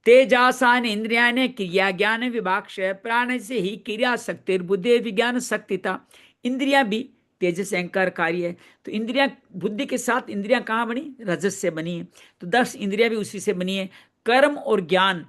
तेजासान इंद्रिया ने क्रिया ज्ञान विभाग प्राण से ही क्रिया शक्ति बुद्धि विज्ञान शक्तिता। इंद्रियां भी तेजस अहंकार कार्य है। तो इंद्रियां, बुद्धि के साथ इंद्रियां कहाँ बनी? रजस से बनी है। तो 10 इंद्रियां भी उसी से बनी है। कर्म और ज्ञान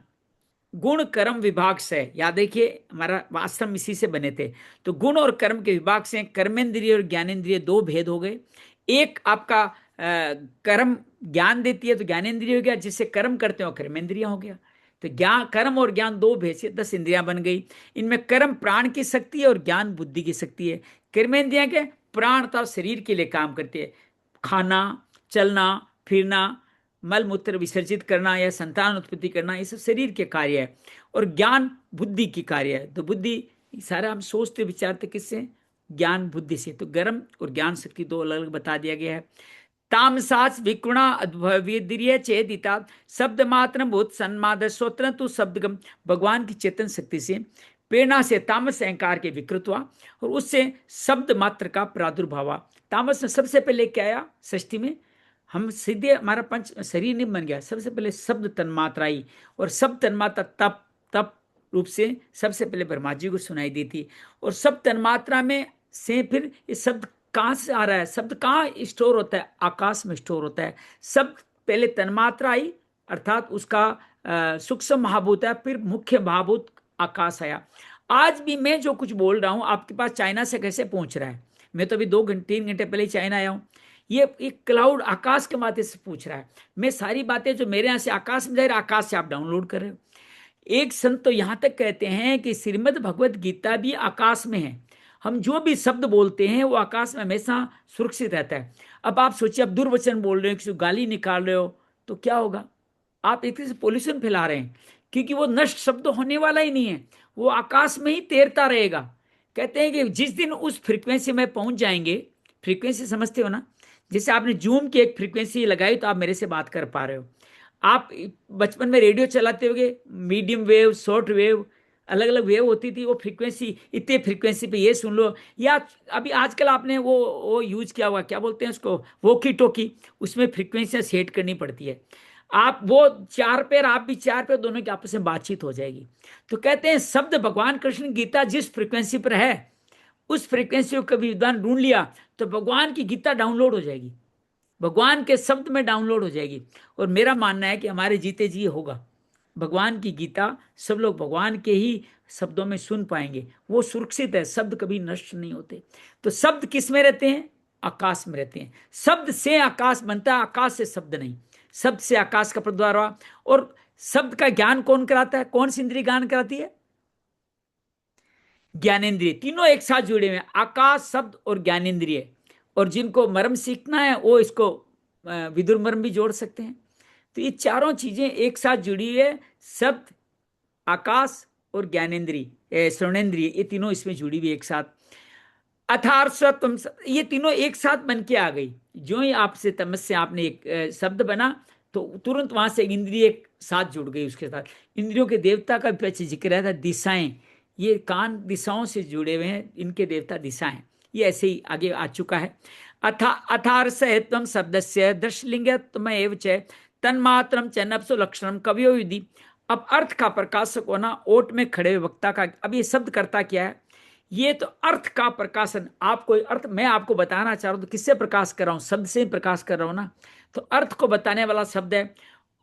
गुण कर्म विभाग से, याद देखिए हमारा आश्रम इसी से बने थे। तो गुण और कर्म के विभाग से कर्मेंद्रिय और ज्ञानेंद्रिय दो भेद हो गए। एक आपका कर्म ज्ञान देती है तो ज्ञानेंद्रिय हो गया, जिससे कर्म करते हो कर्मेंद्रिय हो गया। तो ज्ञान, कर्म और ज्ञान दो भेद से 10 इंद्रियां बन गई। इनमें कर्म प्राण की शक्ति है और ज्ञान बुद्धि की शक्ति है। कर्मेंद्रियां के प्राण तथा शरीर के लिए काम करती है, खाना, चलना फिरना, मल मूत्र विसर्जित करना या संतान उत्पत्ति करना, ये सब शरीर के कार्य है। और ज्ञान बुद्धि की कार्य है। तो बुद्धि सारा हम सोचते विचारते किससे? ज्ञान बुद्धि से। तो गर्म और ज्ञान शक्ति दो अलग अलग बता दिया गया है। तामसाच विकुणा अद्भुत चेदिता शब्द मात्र भूत सन्माद स्वतंत्र तु शब्दगम, भगवान की चेतन शक्ति से प्रेरणा से तामस अहंकार के विकृत हुआ और उससे शब्द मात्र का प्रादुर्भाव हुआ। तामस में सबसे पहले क्या आया? सृष्टि में हम सीधे हमारा पंच शरीर नहीं बन गया, सबसे पहले शब्द तन्मात्रा आई। और शब्द तन्मात्रा तप तप रूप से सबसे पहले ब्रह्मा जी को सुनाई दी थी। और शब्द तन्मात्रा में से फिर ये शब्द कहाँ से आ रहा है? शब्द कहाँ स्टोर होता है? आकाश में स्टोर होता है। शब्द पहले तन्मात्रा आई, अर्थात उसका सूक्ष्म महाभूत है, फिर मुख्य महाभूत आकाश आया। आज भी मैं जो कुछ बोल रहा हूं आपके पास चाइना से कैसे पहुंच रहा है? मैं तो अभी 2-3 घंटे पहले ही चाइना आया हूं। ये एक क्लाउड आकाश के माध्यम से पूछ रहा है। मैं सारी बातें जो मेरे यहां से आकाश में जा रही, आकाश से आप डाउनलोड कर रहे हो। एक संत तो यहां तक कहते हैं कि श्रीमद् भगवत गीता भी आकाश में है। हम जो भी शब्द बोलते हैं वो आकाश में हमेशा सुरक्षित रहता है। अब आप सोचिए, आप दुर्वचन बोल रहे हो, किसी गाली निकाल रहे हो, तो क्या होगा? आप एक तरह से पोल्यूशन फैला रहे हैं, क्योंकि वो नष्ट शब्द होने वाला ही नहीं है, वो आकाश में ही तैरता रहेगा। कहते हैं कि जिस दिन उस फ्रीक्वेंसी में पहुंच जाएंगे, फ्रीक्वेंसी समझते हो ना? जैसे आपने जूम की एक फ्रीक्वेंसी लगाई तो आप मेरे से बात कर पा रहे हो। आप बचपन में रेडियो चलाते होगे, मीडियम वेव, शॉर्ट वेव, अलग अलग वेव होती थी। वो फ्रीक्वेंसी, इतने फ्रीक्वेंसी पे ये सुन लो, या अभी आजकल आपने वो यूज किया हुआ, क्या बोलते हैं उसको, वोकी टोकी, उसमें फ्रीक्वेंसियां सेट करनी पड़ती है। आप वो 4 पैर, आप भी 4 पैर, दोनों की आपस में बातचीत हो जाएगी। तो कहते हैं शब्द भगवान कृष्ण गीता जिस फ्रीक्वेंसी पर है, उस फ्रीक्वेंसी को कभी विद्वान ढूंढ लिया तो भगवान की गीता डाउनलोड हो जाएगी, भगवान के शब्द में डाउनलोड हो जाएगी। और मेरा मानना है कि हमारे जीते जी होगा। भगवान की गीता सब लोग भगवान के ही शब्दों में सुन पाएंगे। वो सुरक्षित है, शब्द कभी नष्ट नहीं होते। तो शब्द किस में रहते हैं? आकाश में रहते हैं। शब्द से आकाश बनता है, आकाश से शब्द नहीं। शब्द से आकाश का प्रद्वार हुआ। और शब्द का ज्ञान कौन कराता है? कौन सी इंद्रिय ज्ञान कराती है? ज्ञानेंद्रिय। तीनों एक साथ जुड़े हुए हैं, आकाश, शब्द और ज्ञानेंद्रिय। और जिनको मर्म सीखना है वो इसको विदुर मर्म भी जोड़ सकते हैं। तो ये चारों चीजें एक साथ जुड़ी हुई है, शब्द, आकाश और ज्ञानेंद्रिय, श्रवणेंद्रिय, ये तीनों इसमें जुड़ी हुई एक साथ। अथार्षत्वम, ये तीनों एक साथ बन के आ गई। जो ही आपसे तमस से आपने एक शब्द बना तो तुरंत वहां से इंद्रिय एक साथ जुड़ गई उसके साथ। इंद्रियों के देवता का भी जिक्र है था, दिशाएं, ये कान दिशाओं से जुड़े हुए हैं, इनके देवता दिशाएं। ये ऐसे ही आगे आ चुका है। अथार्षत्वम शब्दस्य दर्शलिंगत्वमेव च तन्मात्रम च नप्सु लक्षणम कवियो युधि। अब अर्थ का प्रकाशक होना, ओट में खड़े हुए वक्ता का। अब ये शब्द करता क्या है? ये तो अर्थ का प्रकाशन। आप कोई अर्थ मैं आपको बताना चाह रहा हूं तो किससे प्रकाश कर रहा हूं? शब्द से ही प्रकाश कर रहा हूं ना। तो अर्थ को बताने वाला शब्द है।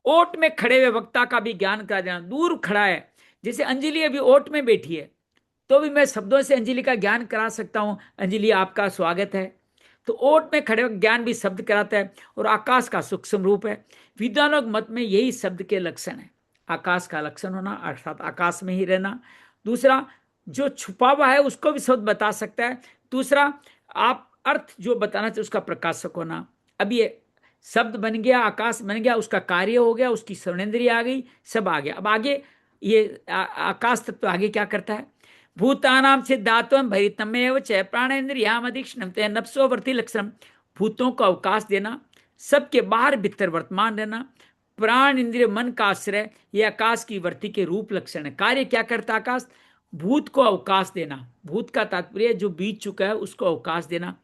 ओट में खड़े हुए वक्ता का भी ज्ञान करा देना। दूर खड़ा है, जैसे अंजलि अभी ओट में बैठी है, तो भी मैं शब्दों से अंजलि का ज्ञान करा सकता हूं। अंजलि आपका स्वागत है। तो ओट में खड़े ज्ञान भी शब्द कराता है। और आकाश का सूक्ष्म रूप है। विद्वानों के मत में यही शब्द के लक्षण है, आकाश का लक्षण होना, अर्थात आकाश में ही रहना। दूसरा, जो छुपा हुआ है उसको भी शब्द बता सकता है। दूसरा, आप अर्थ जो बताना चाहिए उसका प्रकाशक होना। अब ये शब्द बन गया, आकाश बन गया, उसका कार्य हो गया, उसकी श्रवणेंद्रिय आ गई, सब आ गया। अब आगे ये आकाश तत्व आगे क्या करता है? भूतानाम सिद्धात्वम भरितमेव च प्राणेन्द्रियाम अधिष्ठितम ते नप्सोवर्ती लक्षणम। भूतों को अवकाश देना, सबके बाहर भीतर वर्तमान रहना, प्राण इंद्रिय मन का आश्रय, ये आकाश की वर्ती के रूप लक्षण है। कार्य क्या करता है आकाश? भूत को अवकाश देना। भूत का तात्पर्य जो बीत चुका है उसको अवकाश देना।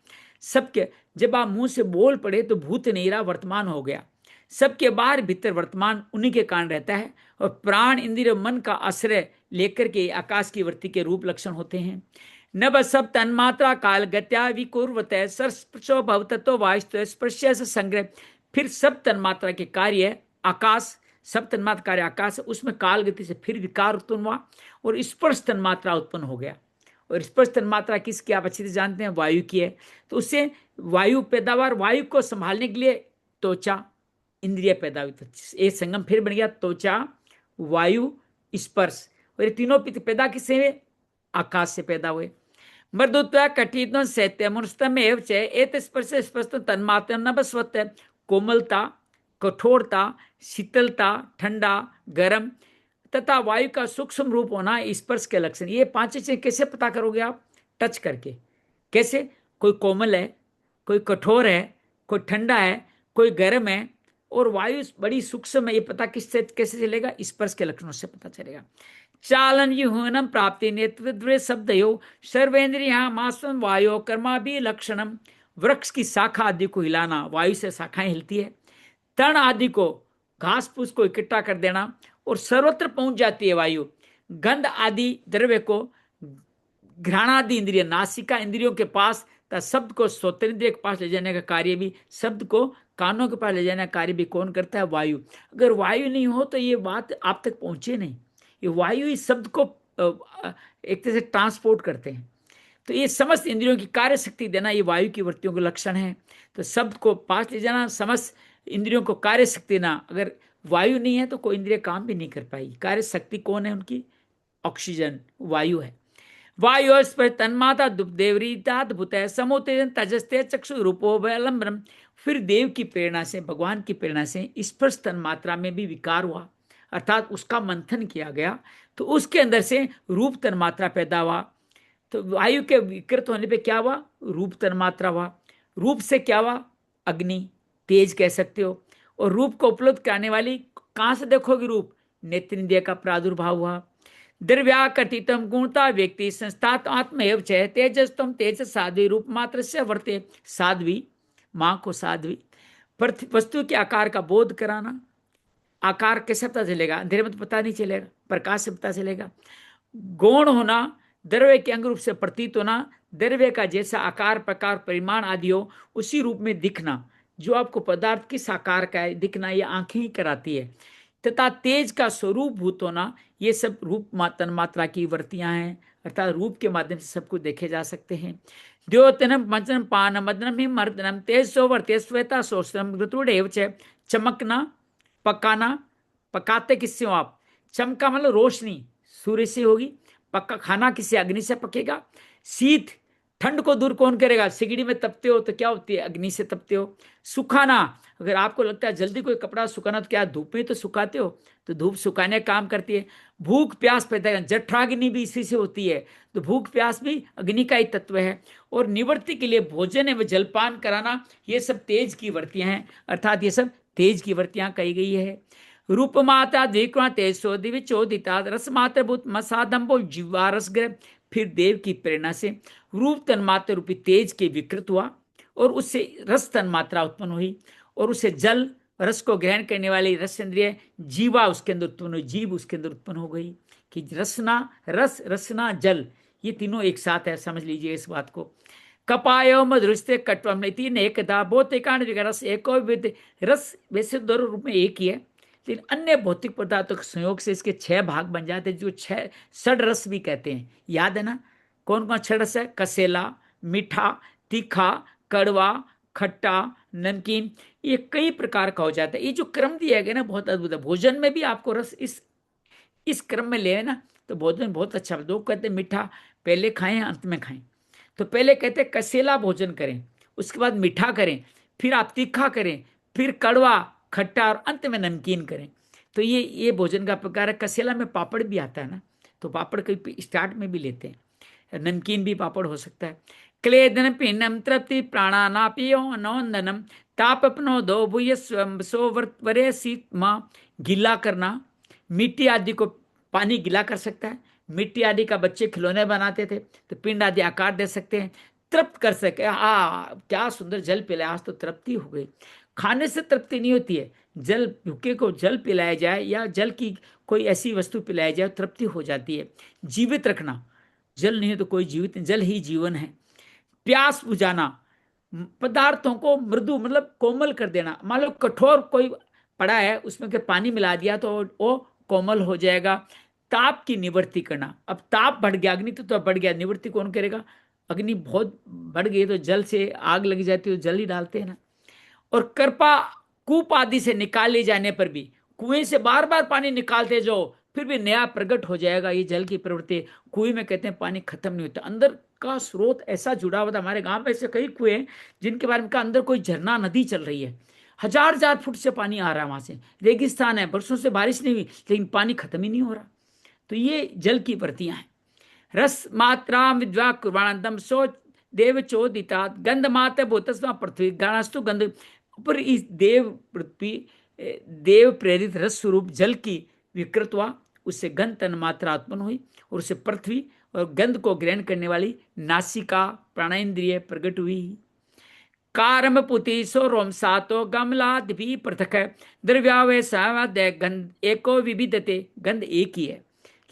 सबके, जब आप मुंह से बोल पड़े तो भूत नहीं रहा, वर्तमान हो गया। सबके बाहर भीतर वर्तमान उन्हीं के कारण रहता है। और प्राण इंद्रिय मन का आश्रय लेकर के आकाश की वृत्ति के रूप लक्षण होते हैं। नभ सब तन्मात्रा काल गत्या विकुर्वते सर्स्पर्शो भवतो वायु स्पर्श संग्रह। फिर सब तन्मात्रा के कार्य आकाश, सब तन्मात्रा कार्य आकाश, उसमें काल गति से फिर विकार उत्पन्न हुआ और स्पर्श तन्मात्रा उत्पन्न हो गया। और स्पर्श तन्मात्रा किसकी आप अच्छी तरह जानते हैं, वायु की है। तो उससे वायु पैदावार, वायु को संभालने के लिए त्वचा इंद्रिय पैदा हुई। तो ये संगम फिर बन गया त्वचा वायु स्पर्श। और ये तीनों पैदा किससे हुए, आकाश से पैदा हुए। मृदुत्व कठिन शैत्य मनुष्यतम एव च एत स्पर्श स्पर्श तन्मात्र नभस्वत। कोमलता, कठोरता, शीतलता, ठंडा, गर्म तथा वायु का सूक्ष्म रूप होना स्पर्श के लक्षण। ये पांच चीजें कैसे पता करोगे आप, टच करके। कैसे, कोई कोमल है, कोई कठोर है, कोई ठंडा है, कोई गर्म है, और वायु बड़ी सूक्ष्म है। ये पता किससे कैसे चलेगा, स्पर्श के लक्षणों से पता चलेगा। चालन युहनम प्राप्ति नेतृत्व शब्दयो सर्वेन्द्रिया मास्वम वायु कर्मा भी लक्षणम। वृक्ष की शाखा आदि को हिलाना, वायु से शाखाएं हिलती है। तण आदि को, घास फूस को इकट्ठा कर देना और सर्वत्र पहुंच जाती है वायु। गंध आदि द्रव्य को घ्राणादि इंद्रिय, नासिका इंद्रियों के पास, तथा शब्द को श्रोत्र इंद्रिय के पास ले जाने का कार्य भी, शब्द को कानों के पास ले जाने का कार्य भी कौन करता है, वायु। अगर वायु नहीं हो तो ये बात आप तक पहुंचे नहीं। ये वायु इस शब्द को एक तरह से ट्रांसपोर्ट करते हैं। तो ये समस्त इंद्रियों की कार्य शक्ति देना, ये वायु की वृत्तियों का लक्षण है। तो शब्द को पास ले जाना, समस्त इंद्रियों को कार्य शक्ति देना। अगर वायु नहीं है तो कोई इंद्रिय काम भी नहीं कर पाएगी। कार्य शक्ति कौन है उनकी, ऑक्सीजन, वायु है। वायु तन्माता देवरीताद्भुत है समुतेजन तजस्ते चक्षु रूपोलंबनम। फिर देव की प्रेरणा से, भगवान की प्रेरणा से स्पर्श तन्मात्रा में भी विकार हुआ, अर्थात उसका मंथन किया गया, तो उसके अंदर से रूप तन्मात्रा पैदा हुआ। तो वायु के विकृत होने पे क्या हुआ, रूप तन्मात्रा हुआ। रूप से क्या हुआ, अग्नि, तेज कह सकते हो। और रूप को उपलब्ध कराने वाली, कहां से देखोगे रूप, नेत्रेंद्रिय का प्रादुर्भाव हुआ। द्रव्याकटितम गुणता व्यक्ति संस्थात आत्मएव च तेजस्तम तेज साध्वी रूप मात्र से वर्ते। साध्वी, मां को साध्वी, वस्तु के आकार का बोध कराना। आकार कैसे पता चलेगा, अंधेरे में तो पता नहीं चलेगा, प्रकाश से पता चलेगा। गौण होना, द्रव्य के अंग रूप से प्रतीत होना, द्रव्य का जैसा आकार प्रकार परिमाण आदि हो उसी रूप में दिखना। जो आपको पदार्थ किस आकार का है दिखना, ये आंखें ही कराती है। तथा तेज का स्वरूप भूत होना, ये सब रूप तन्मात्रा की वृत्तियां हैं, अर्थात रूप के माध्यम से सब कुछ देखे जा सकते हैं। द्योतनम मजनम पान मदनम ही मर्दनम तेज सो वर्ते श्वेता सोश्रम ऋतुडेव च। चमकना, पकाना, पकाते किससे हो आप, चमका मतलब रोशनी सूर्य से होगी, पक्का खाना किससे, अग्नि से पकेगा। शीत, ठंड को दूर कौन करेगा, सिगड़ी में तपते हो तो क्या होती है, अग्नि से तपते हो। सुखाना, अगर आपको लगता है जल्दी कोई कपड़ा सुखाना तो क्या धूप में तो सुखाते हो, तो धूप सुखाने का काम करती है। भूख प्यास पैदा करना, जठराग्नि भी इसी से होती है, तो भूख प्यास भी अग्नि का ही तत्व है। और निवृत्ति के लिए भोजन एवं जलपान कराना, ये सब तेज की वृत्तियां हैं, अर्थात ये सब तेज की वृत्तियां कही गई है। रूप माता द्विकोण तेजो दिव्य चोदिता रस मात्र भूत मसादम्बो जीवा रसग्रह। फिर देव की प्रेरणा से रूप तन्मात्र रूपी तेज के विकृत हुआ और उससे रस तन्मात्रा उत्पन्न हुई, और उससे जल रस को ग्रहण करने वाली रस इंद्रिय जीवा उसके अंदर उत्पन्न हुई, जीव उसके अंदर उत्पन्न हो गई। कि रसना, रस, रसना, जल, ये तीनों एक साथ है, समझ लीजिए इस बात को। कपायो मधुरस्ते कट्वम तीन एकदा भौतिकांड रस एको विद। रस वैसे दोनों रूप में एक ही है, लेकिन अन्य भौतिक पदार्थों के संयोग से इसके 6 भाग बन जाते हैं, जो 6 षड रस भी कहते हैं। याद है ना, कौन कौन षड रस है, कसेला, मीठा, तीखा, कड़वा, खट्टा, नमकीन, ये कई प्रकार का हो जाता है। ये जो क्रम दिया गया ना बहुत अद्भुत है। भोजन में भी आपको रस इस क्रम में ले ना तो भोजन बहुत अच्छा। लोग कहते हैं मीठा पहले खाएं अंत में खाएं, तो पहले कहते हैं कसेला भोजन करें, उसके बाद मीठा करें, फिर आप तीखा करें, फिर कड़वा, खट्टा और अंत में नमकीन करें। तो ये भोजन का प्रकार है। कसेला में पापड़ भी आता है ना, तो पापड़ कभी स्टार्ट में भी लेते हैं, नमकीन भी पापड़ हो सकता है। क्लेदन पिंडम तृप्ति प्राणानापियो नौंदनम तापपनो दो भूय सोवरे शीत माँ। गीला करना, मिट्टी आदि को पानी गीला कर सकता है। मिट्टी आदि का बच्चे खिलौने बनाते थे, तो पिंड आदि आकार दे सकते हैं, तृप्त कर सके। क्या सुंदर जल पिलाया, आज तो तृप्ति हो गई। खाने से तृप्ति नहीं होती है, जल, भूखे को जल पिलाया जाए या जल की कोई ऐसी वस्तु पिलाई जाए, तृप्ति हो जाती है। जीवित रखना, जल नहीं है तो कोई जीवित नहीं, जल ही जीवन है। प्यास बुझाना, पदार्थों को मृदु मतलब कोमल कर देना। मान लो कठोर कोई पड़ा है, उसमें अगर पानी मिला दिया तो वो कोमल हो जाएगा। ताप की निवृत्ति करना, अब ताप बढ़ गया, अग्नि तो बढ़ गया, निवृत्ति कौन करेगा? अग्नि बहुत बढ़ गई तो जल से आग लग जाती है तो जल ही डालते हैं ना। और कृपा, कूप आदि से निकाल ले जाने पर भी, कुएं से बार बार पानी निकालते जाओ फिर भी नया प्रकट हो जाएगा, ये जल की प्रवृत्ति। कुएं में कहते हैं पानी खत्म नहीं होता, अंदर का स्रोत ऐसा जुड़ा हुआ था। हमारे गांव में ऐसे कई कुएं हैं जिनके बारे में का अंदर कोई झरना नदी चल रही है, हजार हजार फुट से पानी आ रहा है वहां से, रेगिस्तान है, बरसों से बारिश नहीं हुई लेकिन पानी खत्म ही नहीं हो रहा। तो ये जल की प्रवृत्तियां हैं। रस मात्रा विद्वा कुर्बाणंतम सो देव चोदिता गंध मात भूतस्व पृथ्वी गणस्तु गंध। पर इस देव पृथ्वी, देव प्रेरित रस स्वरूप जल की विकृत हुआ, उससे गंध तन मात्रा उत्पन्न हुई और उससे पृथ्वी और गंध को ग्रहण करने वाली नासिका प्राणेन्द्रिय प्रकट हुई। कारम पुति सो रोम सातो गमलाद भी पृथक है, द्रव्यावय गंध एको विविधते, गंध एक ही है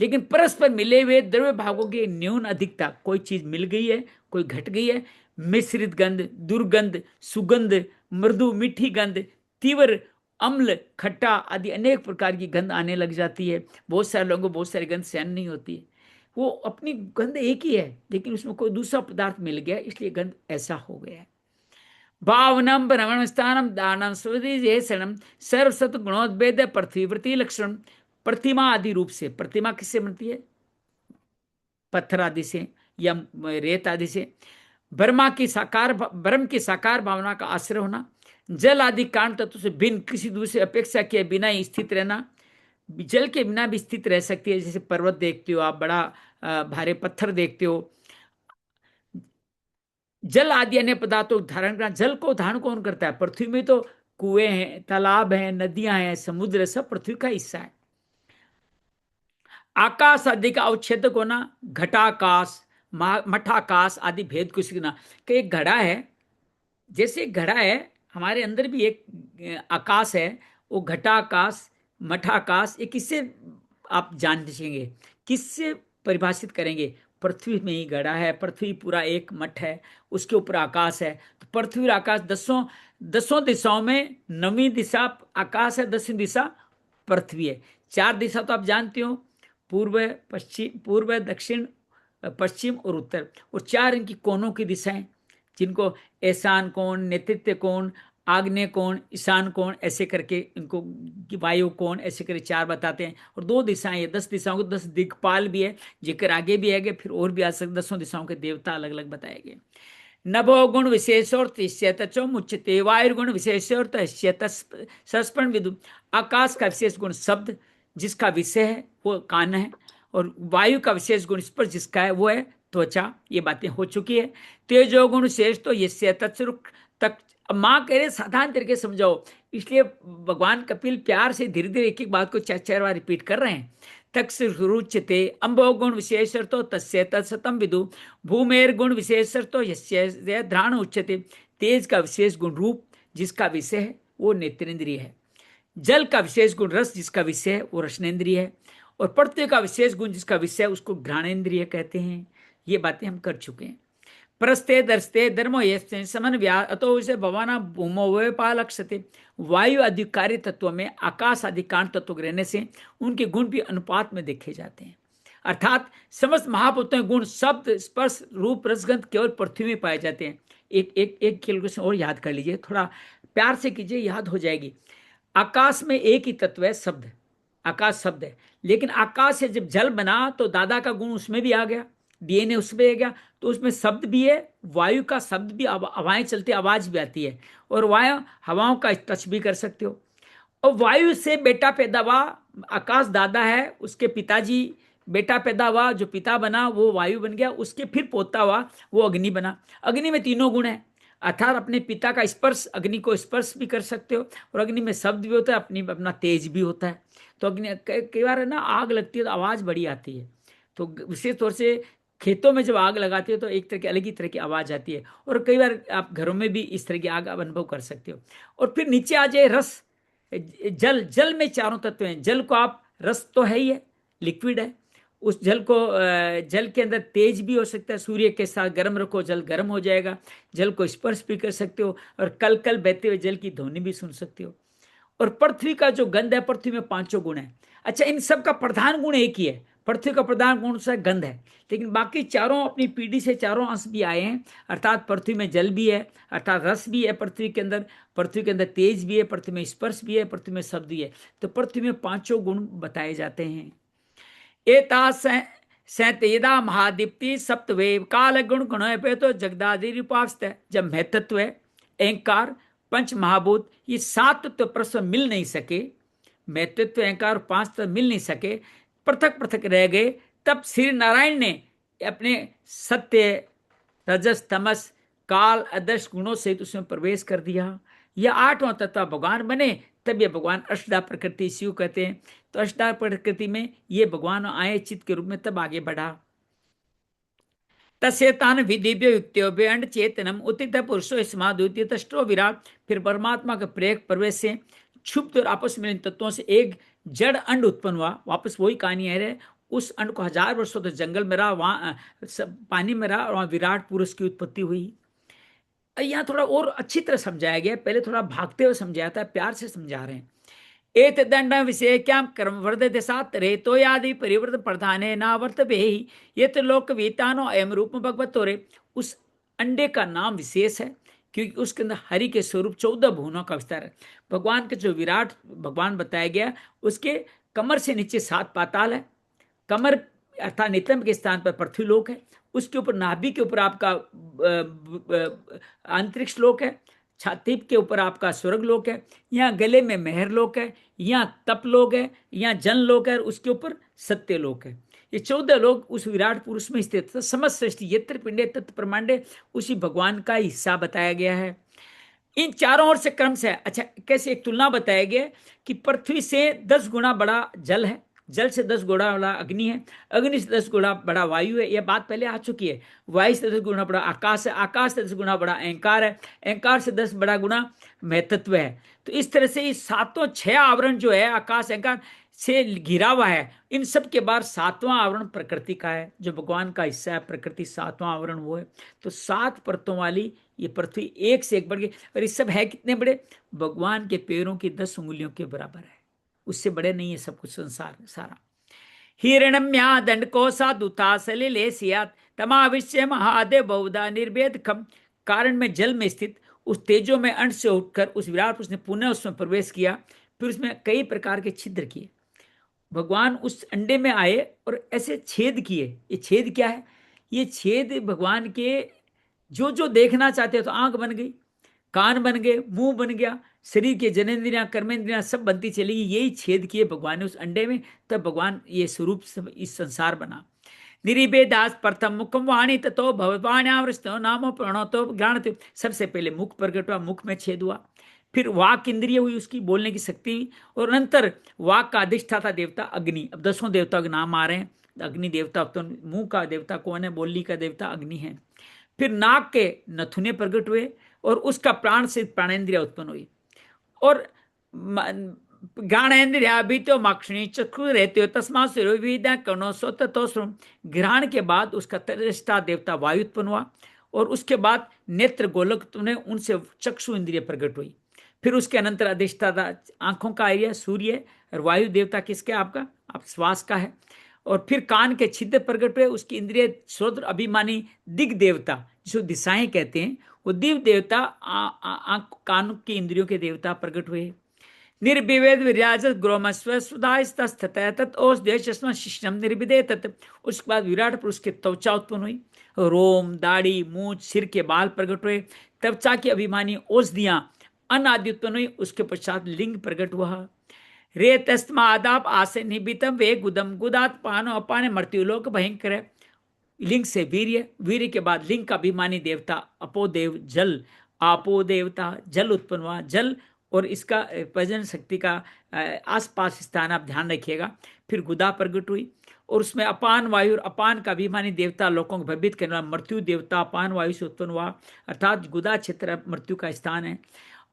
लेकिन परस्पर मिले हुए द्रव्य भागों की न्यून अधिकता, कोई चीज मिल गई है कोई घट गई है। मिश्रित गंध, दुर्गंध, सुगंध, मृदु मीठी गंध, तीव्र अम्ल खट्टा आदि अनेक प्रकार की गंध आने लग जाती है। बहुत सारे लोगों को बहुत सारी गंध सहन नहीं होती है, वो अपनी गंध एक ही है लेकिन उसमें कोई दूसरा पदार्थ मिल गया इसलिए गंध ऐसा हो गया है। भावनम भ्रमण स्थानम दानम स्वदेशनम सर्वसत गुणोद्भेद पृथ्वीवृत्ति लक्षण। प्रतिमा आदि रूप से, प्रतिमा किससे बनती है? पत्थर आदि से या रेत आदि से। ब्रह्म की साकार भावना का आश्रय होना, जल आदि कारण तत्व से भिन्न किसी दूसरे अपेक्षा के बिना ही स्थित रहना। जल के बिना भी स्थित रह सकती है, जैसे पर्वत देखते हो आप, बड़ा भारे पत्थर देखते हो। जल आदि अन्य पदार्थों को धारण करना, जल को धारण कौन करता है? पृथ्वी में तो कुएं हैं, तालाब हैं, नदियां हैं, समुद्र, सब पृथ्वी का हिस्सा है। आकाश आदि का अवच्छेदक होना, घटाकाश, मठाकाश आदि भेद को सीखना। कि एक घड़ा है, जैसे घड़ा है हमारे अंदर भी एक आकाश है, वो घटाकाश मठाकाश, ये किससे आप जान सकेंगे, किससे परिभाषित करेंगे? पृथ्वी में ही घड़ा है, पृथ्वी पूरा एक मठ है, उसके ऊपर आकाश है। तो पृथ्वी और आकाश दसों दसों दिशाओं में, नवीं दिशा आकाश है, 10वीं दिशा पृथ्वी है। 4 दिशा तो आप जानते हो, पूर्व पश्चिम, पूर्व दक्षिण पश्चिम और उत्तर, और 4 इनकी कोनों की दिशाएं जिनको ईशान कोण, नेतृत्व कोण, आग्नेय कोण, ईशान कोण, ऐसे करके इनको वायु कोण, ऐसे करके 4 बताते हैं। और 2 दिशाएं हैं, 10 दिशाओं को 10 दिक्पाल भी है, जिक्र आगे भी है, फिर और भी आ सकते, 10 दिशाओं के देवता अलग अलग बताए गए। नभो गुण विशेषोर तिष्यतचो मुच्यते, वायुर्गुण विशेषोर सस्पण विदु। आकाश का विशेष गुण शब्द, जिसका विषय है वो कान है, और वायु का विशेष गुण स्पर्श जिसका है वो है त्वचा। ये बातें हो चुकी है। तेजो गुण शेष तो ये तक। माँ कह रहे साधारण तरीके समझाओ, इसलिए भगवान कपिल प्यार से धीरे धीरे एक एक बात को 4 बार रिपीट कर रहे हैं। तक्षुरुच्यते अम्बो गुण विशेषतो तस्य तत्सतम विदु। भूमेर गुण विशेषतो यस्य ध्रान उच्यते। तेज का विशेष गुण रूप, जिसका विषय है वो नेत्रेंद्रिय है। जल का विशेष गुण रस, जिसका विषय है वो रसनेन्द्रिय है। और पृथ्वी का विशेष गुण जिसका विषय है उसको घ्राणेन्द्रिय कहते हैं। ये बातें हम कर चुके हैं। प्रस्ते दर्शते धर्मो ये समन व्या अतो उसे भवाना भूमो व्यपालक्षते। वायु आदि कार्य तत्व में आकाश आदि कांड तत्व रहने से उनके गुण भी अनुपात में देखे जाते हैं। अर्थात समस्त महाभूतों गुण शब्द स्पर्श रूप रसगंध केवल पृथ्वी में पाए जाते हैं। एक एक एक कैलकुलेशन और याद कर लीजिए, थोड़ा प्यार से कीजिए, याद हो जाएगी। आकाश में एक ही तत्व है शब्द, आकाश शब्द है, लेकिन आकाश से जब जल बना तो दादा का गुण उसमें भी आ गया, डीएनए उसमें आ गया, तो उसमें शब्द भी है। वायु का शब्द भी, हवाएं चलती आवाज भी आती है, और वायु हवाओं का टच भी कर सकते हो। और वायु से बेटा पैदा हुआ, आकाश दादा है, उसके पिताजी बेटा पैदा हुआ, जो पिता बना वो वायु बन गया, उसके फिर पोता हुआ वो अग्नि बना। अग्नि में 3 गुण है, अर्थात अपने पिता का स्पर्श, अग्नि को स्पर्श भी कर सकते हो, और अग्नि में शब्द भी होता है, अपना तेज भी होता है। तो अग्नि कई बार है ना, आग लगती है तो आवाज बड़ी आती है, तो विशेष तौर से खेतों में जब आग लगाती हो तो एक तरह की अलग ही तरह की आवाज आती है। और कई बार आप घरों में भी इस तरह की आग अनुभव कर सकते हो। और फिर नीचे आ जाए रस, जल, जल में 4 तत्व हैं। जल को आप, रस तो है ही है, लिक्विड है, उस जल को जल के अंदर तेज भी हो सकता है, सूर्य के साथ गर्म रखो जल गर्म हो जाएगा। जल को स्पर्श भी कर सकते हो और कल कल बहते हुए जल की ध्वनि भी सुन सकते हो। और पृथ्वी का जो गंध है, पृथ्वी में पांचों गुण है। अच्छा, इन सब का प्रधान गुण एक ही है, पृथ्वी का प्रधान गुण से गंध है, लेकिन बाकी चारों अपनी पीढ़ी से चारों अंश भी आए हैं। अर्थात पृथ्वी में जल भी है, अर्थात रस भी है पृथ्वी के अंदर, पृथ्वी के अंदर तेज भी है, पृथ्वी में स्पर्श भी है, पृथ्वी में शब्द भी है। तो पृथ्वी में पांचों गुण बताए जाते हैं। एता सैतेदा महादीप्ति सप्तवे काल गुण गुण पे तो जगदादि उपास्त है। जब महतत्व है, अहंकार, पंच महाभूत, ये सात तत्व परस्पर मिल नहीं सके, महतत्व अहंकार पांच तत्व मिल नहीं सके, पृथक पृथक रह गए, तब श्री नारायण ने अपने सत्य, रजस, तमस, काल, आदर्श गुणों से उसमें प्रवेश कर दिया। यह आठवां तत्व भगवान बने, तब ये भगवान अष्टधा प्रकृति शिव कहते हैं। तो अष्टधा प्रकृति में ये भगवान आए चित्त के रूप में, तब आगे बढ़ा। तस्तान विधिव्य युक्त्योभ्य अंड चेतनम उतित पुरुषो समाद्वितीय तष्टो विराट। फिर परमात्मा के प्रेरक प्रवेश से क्षुब्ध और आपस में इन तत्वों से एक जड़ अंड उत्पन्न हुआ। वापस वही कहानी है, उस अंड को 1000 वर्षों तक जंगल में रहा, वहां पानी में रहा और वहां विराट पुरुष की उत्पत्ति हुई। यहाँ थोड़ा और अच्छी तरह समझाया गया, पहले थोड़ा भागते हुए समझाया था, प्यार से समझा रहे हैं। एत दंड विषय क्या कर्म वर्धते सात रे तो यादि परिवर्तन प्रधान ना वर्त बेही ये तो लोक वीतानो अयम रूप में भगवत हो रे। उस अंडे का नाम विशेष है क्योंकि उसके अंदर हरि के स्वरूप 14 भुवनों का विस्तार है। भगवान के जो विराट भगवान बताया गया, उसके कमर से नीचे 7 पाताल है, कमर अर्थात नितंब के स्थान पर पृथ्वी लोक है, उसके ऊपर नाभि के ऊपर आपका अंतरिक्ष लोक है, छाती के ऊपर आपका स्वर्ग लोक है, यहाँ गले में मेहर लोक है, यहाँ तप लोक है, यहाँ जन लोक है, उसके ऊपर सत्य लोक है। ये 14 लोग उस विराट पुरुष में स्थित। समस्त सृष्टि यत्र पिंडे तत्र ब्रह्मांडे उसी भगवान का हिस्सा बताया गया है। इन चारों ओर से क्रम से, अच्छा कैसे एक तुलना बताया गया कि पृथ्वी से 10 गुना बड़ा जल है, जल से 10 गुना बड़ा अग्नि है, अग्नि से 10 गुना बड़ा वायु है, यह बात पहले आ चुकी है। वायु से 10 गुना बड़ा आकाश है, आकाश से 10 गुना बड़ा अहंकार है, अहंकार से 10 बड़ा गुना महतत्व है। तो इस तरह से ये सातों 6 आवरण जो है आकाश अहंकार से घिरा हुआ है। इन सब के बाद 7वां आवरण प्रकृति का है, जो भगवान का हिस्सा है। प्रकृति 7वां आवरण वो है। तो 7 परतों वाली ये पृथ्वी एक से एक बढ़ गई। और ये सब है कितने बड़े? भगवान के पैरों की 10 उंगलियों के बराबर है, उससे बड़े नहीं है सब कुछ संसार सारा। हिरणम्या दंड कोसा दुता सलिले सियात तमाविश्य महादेव बहुधा निर्भेद खम। कारण में जल में स्थित उस तेजो में अंश से उठकर उस विराट पुरुष ने पुनः उसमें प्रवेश किया, फिर उसमें कई प्रकार के छिद्र किए। भगवान उस अंडे में आए और ऐसे छेद किए। ये छेद क्या है? ये छेद भगवान के जो जो देखना चाहते हो, तो आंख बन गई, कान बन गए, मुंह बन गया, शरीर के जनेन्द्रियां कर्मेंद्रियां सब बनती चलेगी। यही छेद किए भगवान ने उस अंडे में, तब भगवान ये स्वरूप इस संसार बना। निरिभेदास प्रथम मुखम वाणी ततो भगवान्यावृष्टो नामो प्रणतो ज्ञान। सबसे पहले मुख प्रकट हुआ, मुख में छेद हुआ, फिर वाक इंद्रिय हुई, उसकी बोलने की शक्ति हुई, और अनंतर वाक का अधिष्ठाता देवता अग्नि। अब 10 देवता के नाम आ रहे हैं। अग्नि देवता, तो मुंह का देवता कौन है? बोलने का देवता अग्नि है। फिर नाक के नथुने प्रकट हुए और उसका प्राण से प्राणेंद्रिय उत्पन्न हुई, और ज्ञानेन्द्रिया भी तो मक्षणी चक्षु रहते हो तस्मा विद्या कनो स्वत तो ग्रहण के बाद उसका तृष्टा देवता वायु उत्पन्न हुआ, और उसके बाद नेत्र गोलक ने उनसे चक्षु इंद्रिय प्रकट हुई। फिर उसके अनंतर अधिष्ठाता आंखों का एरिया सूर्य, और वायु देवता किसके? आपका आप श्वास का है। और फिर कान के छिद्र प्रकट हुए, उसकी इंद्रिय श्रोत्र अभिमानी दिग देवता, जिसको दिशाएं कहते हैं, वो दिव देवता कान की इंद्रियों के देवता प्रकट हुए। निर्विवेद विराजत ग्रोमस्व सुधास्तम निर्विदे तत्। उसके बाद विराट पुरुष के त्वचा उत्पन्न हुई, रोम, दाढ़ी, मूछ, सिर के बाल प्रकट हुए, त्वचा की अभिमानी औषधियां अन्न आदि उत्पन्न हुई। उसके पश्चात लिंग प्रकट हुआ। रे तस्मादाप आसे निबितम वे गुदम गुदात पानो अपाने मृत्युलोक भयंकर। लिंग से वीर्य, वीर्य के बाद लिंग का अभिमानी देवता अपोदेव जल, आपो देवता जल उत्पन्न हुआ। जल और इसका प्रजनन शक्ति का आसपास स्थान आप ध्यान रखिएगा। फिर गुदा प्रकट हुई, और उसमें अपान वायु, और अपान का अभिमानी देवता लोगों को भयभीत करने वाला मृत्यु देवता अपान वायु से उत्पन्न हुआ, अर्थात गुदा क्षेत्र मृत्यु का स्थान है।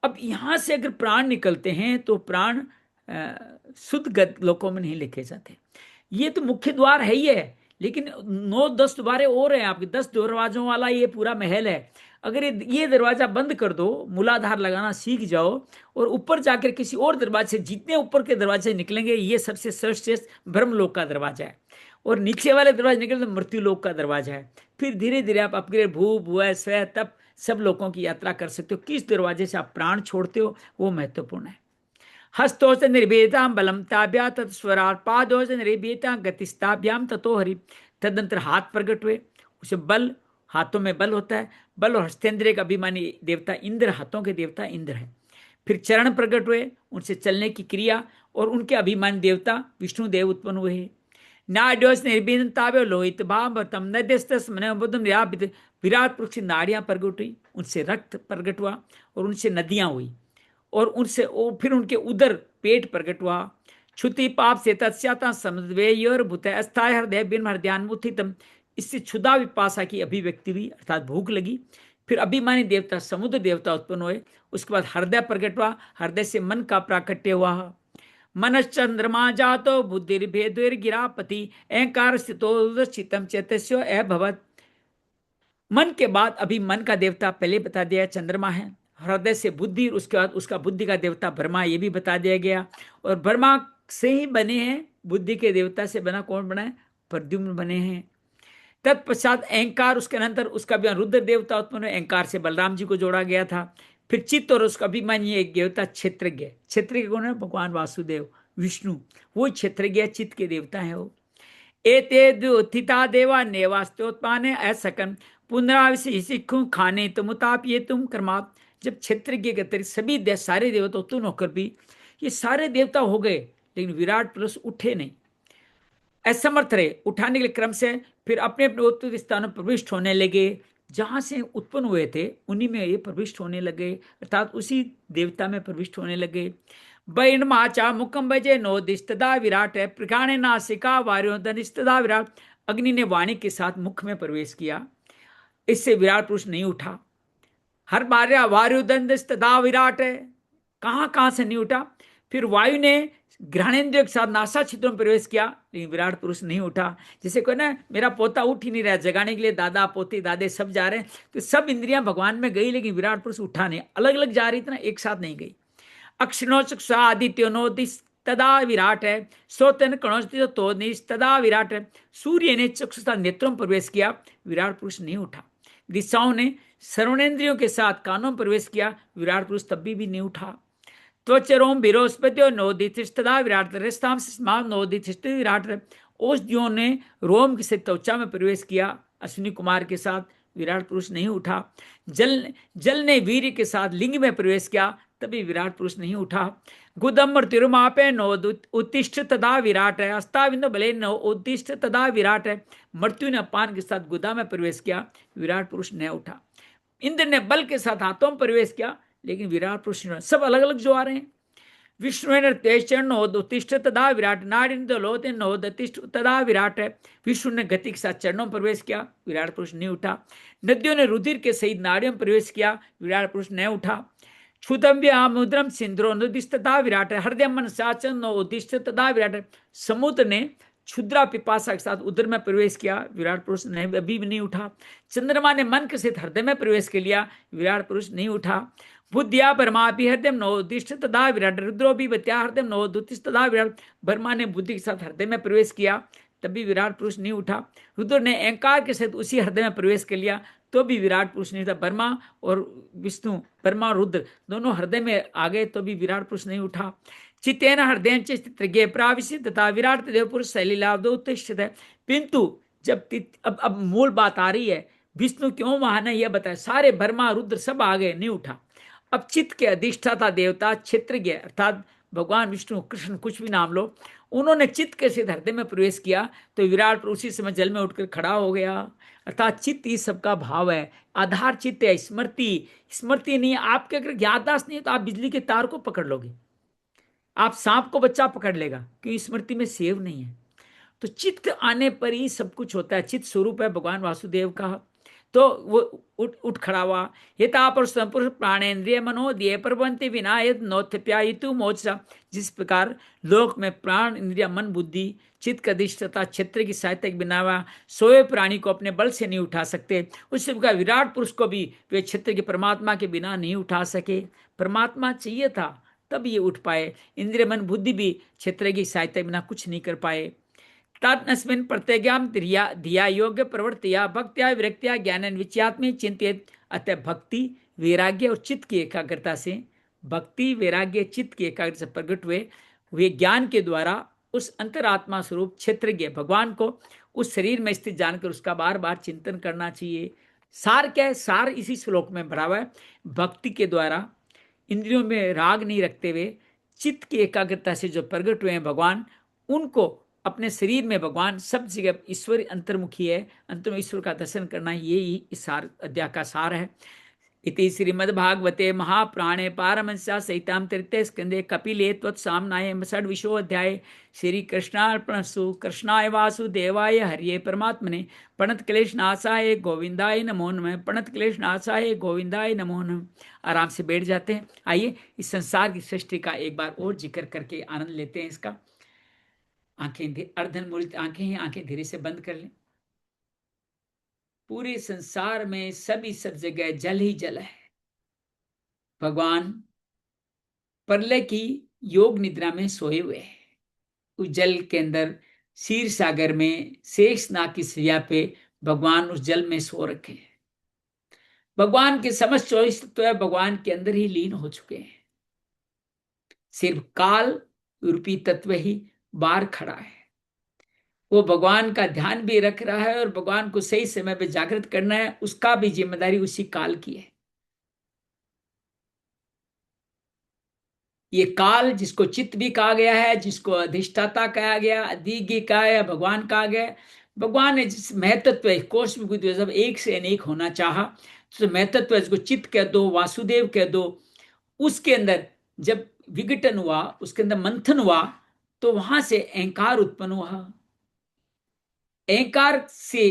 अब यहाँ से अगर प्राण निकलते हैं तो प्राण शुद्ध लोकों में नहीं लिखे जाते। ये तो मुख्य द्वार है ही है, लेकिन 9-10 द्वारे और हैं आपके, 10 दरवाजों वाला ये पूरा महल है। अगर ये दरवाजा बंद कर दो, मूलाधार लगाना सीख जाओ, और ऊपर जाकर किसी और दरवाजे से, जितने ऊपर के दरवाजे निकलेंगे, ये सबसे सर्वश्रेष्ठ ब्रह्मलोक का दरवाजा है, और नीचे वाले दरवाजे निकले तो मृत्यु लोक का दरवाजा है। फिर धीरे धीरे आप अपग्रेड भू भुव स्व तप सब लोगों की यात्रा कर सकते हो। किस दरवाजे से आप प्राण छोड़ते हो वो महत्वपूर्ण है। हस्तोच निर्भेदाम बलम ताभ्या तत्स्वराट पादोच निर्भेदा गतिस्ताभ्याम ततो हरि। तदंतर हाथ प्रकट हुए, उसे बल, हाथों में बल होता है, बल और हस्तेंद्रिय का अभिमानी देवता इंद्र, हाथों के देवता इंद्र है। फिर चरण प्रकट हुए, उनसे चलने की क्रिया, और उनके अभिमानी देवता विष्णु देव उत्पन्न हुए। नाड्योस निर्भिन्नतावे लोहित भावतम नद्यस्तस मनोबुद्धम व्यापित। विराट पुरुष की नाड़ियां प्रकट हुई, उनसे रक्त प्रकट हुआ, और उनसे नदियां हुई, और उनसे फिर उनके उदर पेट प्रकट हुआ। क्षुति पाप से तत्स्याता समद्वेयोर भूत अस्थाय हृदय बिन हृदयान उत्थितम। इससे क्षुधा विपाशा की अभिव्यक्ति हुई, अर्थात भूख लगी। फिर अभिमानी देवता समुद्र देवता उत्पन्न हुए। उसके बाद हृदय प्रकट हुआ, हृदय से मन का प्राकट्य हुआ। मनश्चंद्रमा जातो बुद्धिर्भेदुर गिरापति अहंकार स्थितो चितम चैतस्यो अभवत। मन के बाद अभी मन का देवता पहले बता दिया चंद्रमा है। हृदय से बुद्धि, उसके बाद उसका बुद्धि का देवता ब्रह्मा, ये भी बता दिया गया। और ब्रह्मा से ही बने हैं, बुद्धि के देवता से बना कौन बना है? प्रद्युम्न बने हैं। तत्पश्चात अहंकार, उसके अनंतर उसका भी रुद्र देवता उत्पन्न हुए। अहंकार से बलराम जी को जोड़ा गया था। फिर चित्त और उसका अभिमानी एक देवता क्षेत्रज्ञ। क्षेत्रज्ञ कौन है? भगवान वासुदेव विष्णु, वो क्षेत्रज्ञ चित्त के देवता है वो। एते द्योत्थिता देवा नेवास्त्योत्पाने असकन पुनराविषि सिखु खाने तुम ये तुम कर्माप। जब क्षेत्रज्ञ के अतिरिक्त सभी सारे देवता उत्पन्न होकर भी ये सारे देवता हो गए, लेकिन विराट पुरुष उठे नहीं, असमर्थ रहे उठाने के क्रम से। फिर अपने अपने उत्पत्ति स्थानों प्रविष्ट होने लगे, जहां से उत्पन्न हुए थे उन्हीं में ये प्रविष्ट होने लगे, अर्थात उसी देवता में प्रविष्ट होने लगे। बैन माचा मुकम बजे नोदिस्तदा विराट है प्रगाणे नासिका वार्यो धनिस्तदा विराट। अग्नि ने वाणी के साथ मुख में प्रवेश किया, इससे विराट पुरुष नहीं उठा। हर बार वायुदंडस्तदा विराट है, कहां से नहीं उठा। फिर वायु ने ग्रहणेन्द्रिय के साथ नासा छिद्रों में प्रवेश किया, लेकिन विराट पुरुष नहीं उठा। जैसे कोई ना, मेरा पोता उठ ही नहीं रहा, जगाने के लिए दादा पोते दादे सब जा रहे हैं, तो सब इंद्रियां भगवान में गई, लेकिन विराट पुरुष उठा नहीं, अलग अलग जा रही थी ना, एक साथ नहीं गई। अक्षिणोच आदित्य नोदिस तदा विराट है, सोतन कणोस्ति तो तदा विराट है। सूर्य ने चक्षुषा नेत्रों में प्रवेश किया, विराट पुरुष नहीं उठा। दिशाओं ने श्रवणेन्द्रियों के साथ कानों में प्रवेश किया, विराट पुरुष तब भी नहीं उठा। त्वचरोम बिरोस्पत्यो नोदितिष्ठदा विराट रस्ताम स्माम नोदितिष्ठ विराट। औषधियों ने रोम से त्वचा में प्रवेश किया, अश्विनी कुमार के साथ विराट पुरुष नहीं उठा। जल ने वीर्य के साथ लिंग में प्रवेश किया, तभी विराट पुरुष नहीं उठा। गुदम्बर तिरुमापे नोद उत्तिष्ठ तदा विराट है, अस्ताविंद बले नो उत्तिष्ठ तदा विराट है। मृत्यु ने अपान के साथ गुदा में प्रवेश किया, विराट पुरुष नहीं उठा। इंद्र ने बल के साथ हाथों में प्रवेश किया, लेकिन विराट पुरुष नहीं। सब अलग अलग जो आ रहे हैं। विष्णु ने तेजन नोदिष्ठ तदा विराट, नारिंद लोते नोदिष्ठ तदा विराट है। विष्णु ने गति के साथ चरणों में प्रवेश किया, विराट पुरुष नहीं उठा। नदियों ने रुधिर के सहित नाड़ियों में प्रवेश किया, विराट पुरुष नहीं उठा। क्षुदम्ब्या मुद्रम सिंद्रो नोदिष्ठ तदा विराट है, हृदय मन साचन नोदिष्ठ तदा विराट है। समुद्र ने क्षुद्रा पिपासा के साथ उदर में प्रवेश किया, विराट पुरुष नहीं अभी भी नहीं उठा। चंद्रमा ने मन के सहित हृदय में प्रवेश कर लिया, विराट पुरुष नहीं उठा। बुद्धिया ब्रह्मा भी हृदय नवोदिष्ट तदा विराट, रुद्रो भी बत्या हृदय नवोदिष्ट तदा विराट। ब्रह्मा ने बुद्धि के साथ हृदय में प्रवेश किया, तभी विराट पुरुष नहीं उठा। रुद्र ने अहंकार के साथ उसी हृदय में प्रवेश कर लिया, तो भी विराट पुरुष नहीं था। ब्रह्मा और विष्णु, ब्रह्मा और रुद्र दोनों हृदय में आ गए, तो भी विराट पुरुष नहीं उठा। चित्तेन हृदय चित्रज्ञ प्राविशित तथा विराट देव पुरुष शैलीलाब्धो उत्तिष्ठित है। किंतु जब अब मूल बात आ रही है, विष्णु क्यों महान है यह बताया। सारे ब्रह्मा रुद्र सब आ गए, नहीं उठा। अब चित्त के अधिष्ठाता देवता क्षेत्रज्ञ अर्थात भगवान विष्णु कृष्ण कुछ भी नाम लो, उन्होंने चित्त के सिद्ध हृदय में प्रवेश किया, तो विराट पुरुष उसी समय जल में उठकर खड़ा हो गया। अर्थात चित्त ही सबका भाव है, आधार चित्त है। स्मृति नहीं है आपके, अगर याददाश्त नहीं है तो आप बिजली के तार को पकड़ लोगे, आप सांप को बच्चा पकड़ लेगा, क्योंकि स्मृति में सेव नहीं है। तो चित्त आने पर ही सब कुछ होता है। चित्त स्वरूप है भगवान वासुदेव का, तो वो उठ खड़ा हुआ। हिता पर संपुरुष प्राणेन्द्रिय मनोदय प्रबंधि विनायत नोत्प्यायितु मोचा। जिस प्रकार लोक में प्राण इंद्रिय मन बुद्धि चित्त का अधिष्ठाता क्षेत्र की सहायता के बिना वह सोए प्राणी को अपने बल से नहीं उठा सकते। उसी प्रकार विराट पुरुष को भी वे क्षेत्र के परमात्मा के बिना नहीं उठा सके। परमात्मा चाहिए था तब ये उठ पाए। इंद्रिय मन बुद्धि भी क्षेत्र की सहायता के बिना कुछ नहीं कर पाए। तात्नस्मिन् प्रत्यज्ञां धिया योग्य प्रवृत्तिया भक्त्या विरक्त्या ज्ञान विच्यात्मे चिंतित। अतः भक्ति वैराग्य और चित्त की एकाग्रता से, भक्ति वैराग्य चित्त की एकाग्रता से प्रकट हुए वे ज्ञान के द्वारा उस अंतरात्मा स्वरूप क्षेत्रज्ञ भगवान को उस शरीर में स्थित जानकर उसका बार बार चिंतन करना चाहिए। सार क्या है? सार इसी श्लोक में भरा हुआ है। भक्ति के द्वारा इंद्रियों में राग नहीं रखते हुए चित्त की एकाग्रता से जो प्रकट हुए हैं भगवान, उनको अपने शरीर में भगवान सब जगह ईश्वर अंतर्मुखी है, अंतर में ईश्वर का दर्शन करना, यही इस सार अध्याय का सार है। इति श्रीमद्भागवते महापुराणे पारमहंस्यां सहितां तृतीय स्कंदे कपिले त्वत्सामनाय षड्विंशोऽध्याये श्री कृष्णार्पणस्तु। कृष्णाय वासुदेवाय हरिये परमात्मने प्रणत क्लेशनाशाय गोविंदाय नमो नमः। प्रणत क्लेशनाशाय गोविंदाय नमो नमः। आराम से बैठ जाते हैं। आइए इस संसार की सृष्टि का एक बार और जिक्र करके आनंद लेते हैं इसका। आंखें अर्धनमूलित आंखें हैं, आंखें धीरे से बंद कर लें। पूरे संसार में सभी सब जगह जल ही जल है। भगवान प्रलय की योग निद्रा में सोए हुए हैं। उस जल के अंदर क्षीर सागर में शेषनाग की सैया पे भगवान उस जल में सो रखे हैं। भगवान के समस्त 24 तत्व भगवान के अंदर ही लीन हो चुके हैं। सिर्फ काल रूपी तत्व ही बाहर खड़ा है। वो भगवान का ध्यान भी रख रहा है और भगवान को सही समय पे जागृत करना है, उसका भी जिम्मेदारी उसी काल की है। ये काल जिसको चित्त भी कहा गया है, जिसको अधिष्ठाता कहा गया, अधिज्ञ कहा है, भगवान कहा गया। भगवान ने जिस महतत्व कोष में जब एक से अनेक होना चाहा, तो महतत्व जिसको चित्त कह दो, वासुदेव कह दो, उसके अंदर जब विघटन हुआ, उसके अंदर मंथन हुआ, तो वहां से अहंकार उत्पन्न हुआ। अहंकार से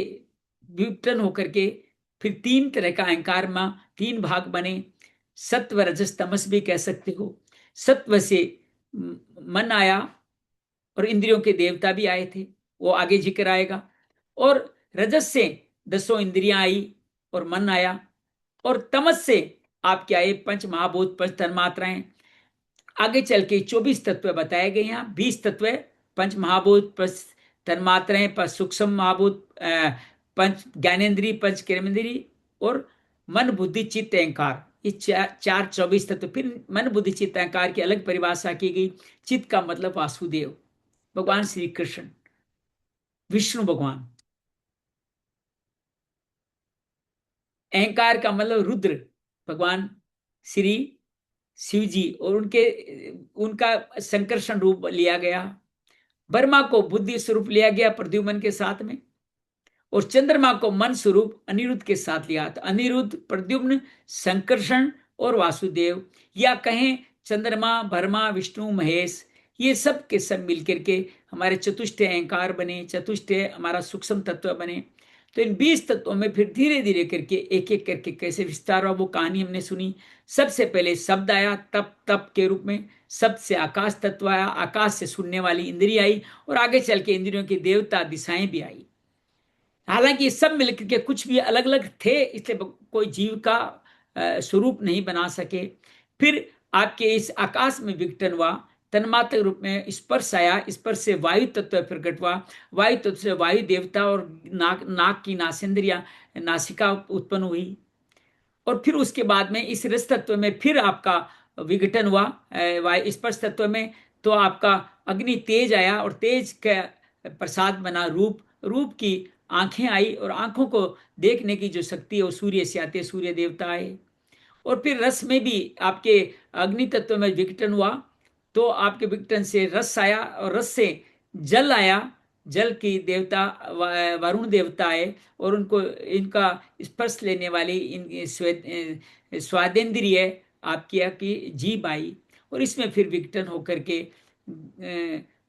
विघटन होकर के फिर 3 तरह का अहंकार में 3 भाग बने। सत्व रजस तमस भी कह सकते हो। सत्व से मन आया और इंद्रियों के देवता भी आए थे, वो आगे जिक्र आएगा। और रजस से 10 इंद्रियां आई और मन आया। और तमस से आपके आए 5 महाभूत, 5 तन्मात्राएं। आगे चल के 24 तत्व बताए गए। यहाँ 20 तत्व, 5 महाभूत, 5 तन्मात्राएं, 5 सूक्ष्म महाभूत, 5 ज्ञानेन्द्रीय, 5 कर्मेंद्रीय और मन बुद्धि चित्त अहंकार। ये चार 24 तत्व। फिर मन बुद्धि चित्त अहंकार की अलग परिभाषा की गई। चित्त का मतलब वासुदेव, भगवान श्री कृष्ण, विष्णु भगवान। अहंकार का मतलब रुद्र, भगवान श्री शिव जी, और उनका संकर्षण रूप लिया गया। ब्रह्मा को बुद्धि स्वरूप लिया गया प्रद्युम्न के साथ में, और चंद्रमा को मन स्वरूप अनिरुद्ध के साथ लिया। तो अनिरुद्ध, प्रद्युम्न, संकर्षण और वासुदेव, या कहें चंद्रमा, ब्रह्मा, विष्णु, महेश, ये सब के सब मिलकर के हमारे चतुष्टय अहंकार बने, चतुष्टय हमारा सूक्ष्म तत्व बने। तो इन 20 तत्वों में फिर धीरे धीरे करके एक एक करके कैसे विस्तार हुआ, वो कहानी हमने सुनी। सबसे पहले शब्द आया, तप तप के रूप में। शब्द से आकाश तत्व आया, आकाश से सुनने वाली इंद्रिय आई, और आगे चल के इंद्रियों की देवता दिशाएं भी आई। हालांकि ये सब मिलकर के कुछ भी अलग अलग थे, इसलिए कोई जीव का स्वरूप नहीं बना सके। फिर आपके इस आकाश में विघटन हुआ, तन्मात्र रूप में स्पर्श आया, स्पर्श से वायु तत्व प्रकट हुआ, वायु तत्व से वायु देवता और नाक की नासेंद्रिया, नासिका उत्पन्न हुई। और फिर उसके बाद में इस रस तत्व में फिर आपका विघटन हुआ वायु स्पर्श तत्व में, तो आपका अग्नि तेज आया, और तेज का प्रसाद बना रूप। रूप की आंखें आई, और आंखों को देखने की जो शक्ति है वो सूर्य से आते, सूर्य देवता आए। और फिर रस में भी आपके अग्नि तत्व में विघटन हुआ, तो आपके विघटन से रस आया, और रस से जल आया, जल की देवता वरुण देवता आए, और उनको इनका स्पर्श लेने वाली इन स्वादेंद्रिय आपकी जीभ आई। और इसमें फिर विघटन होकर के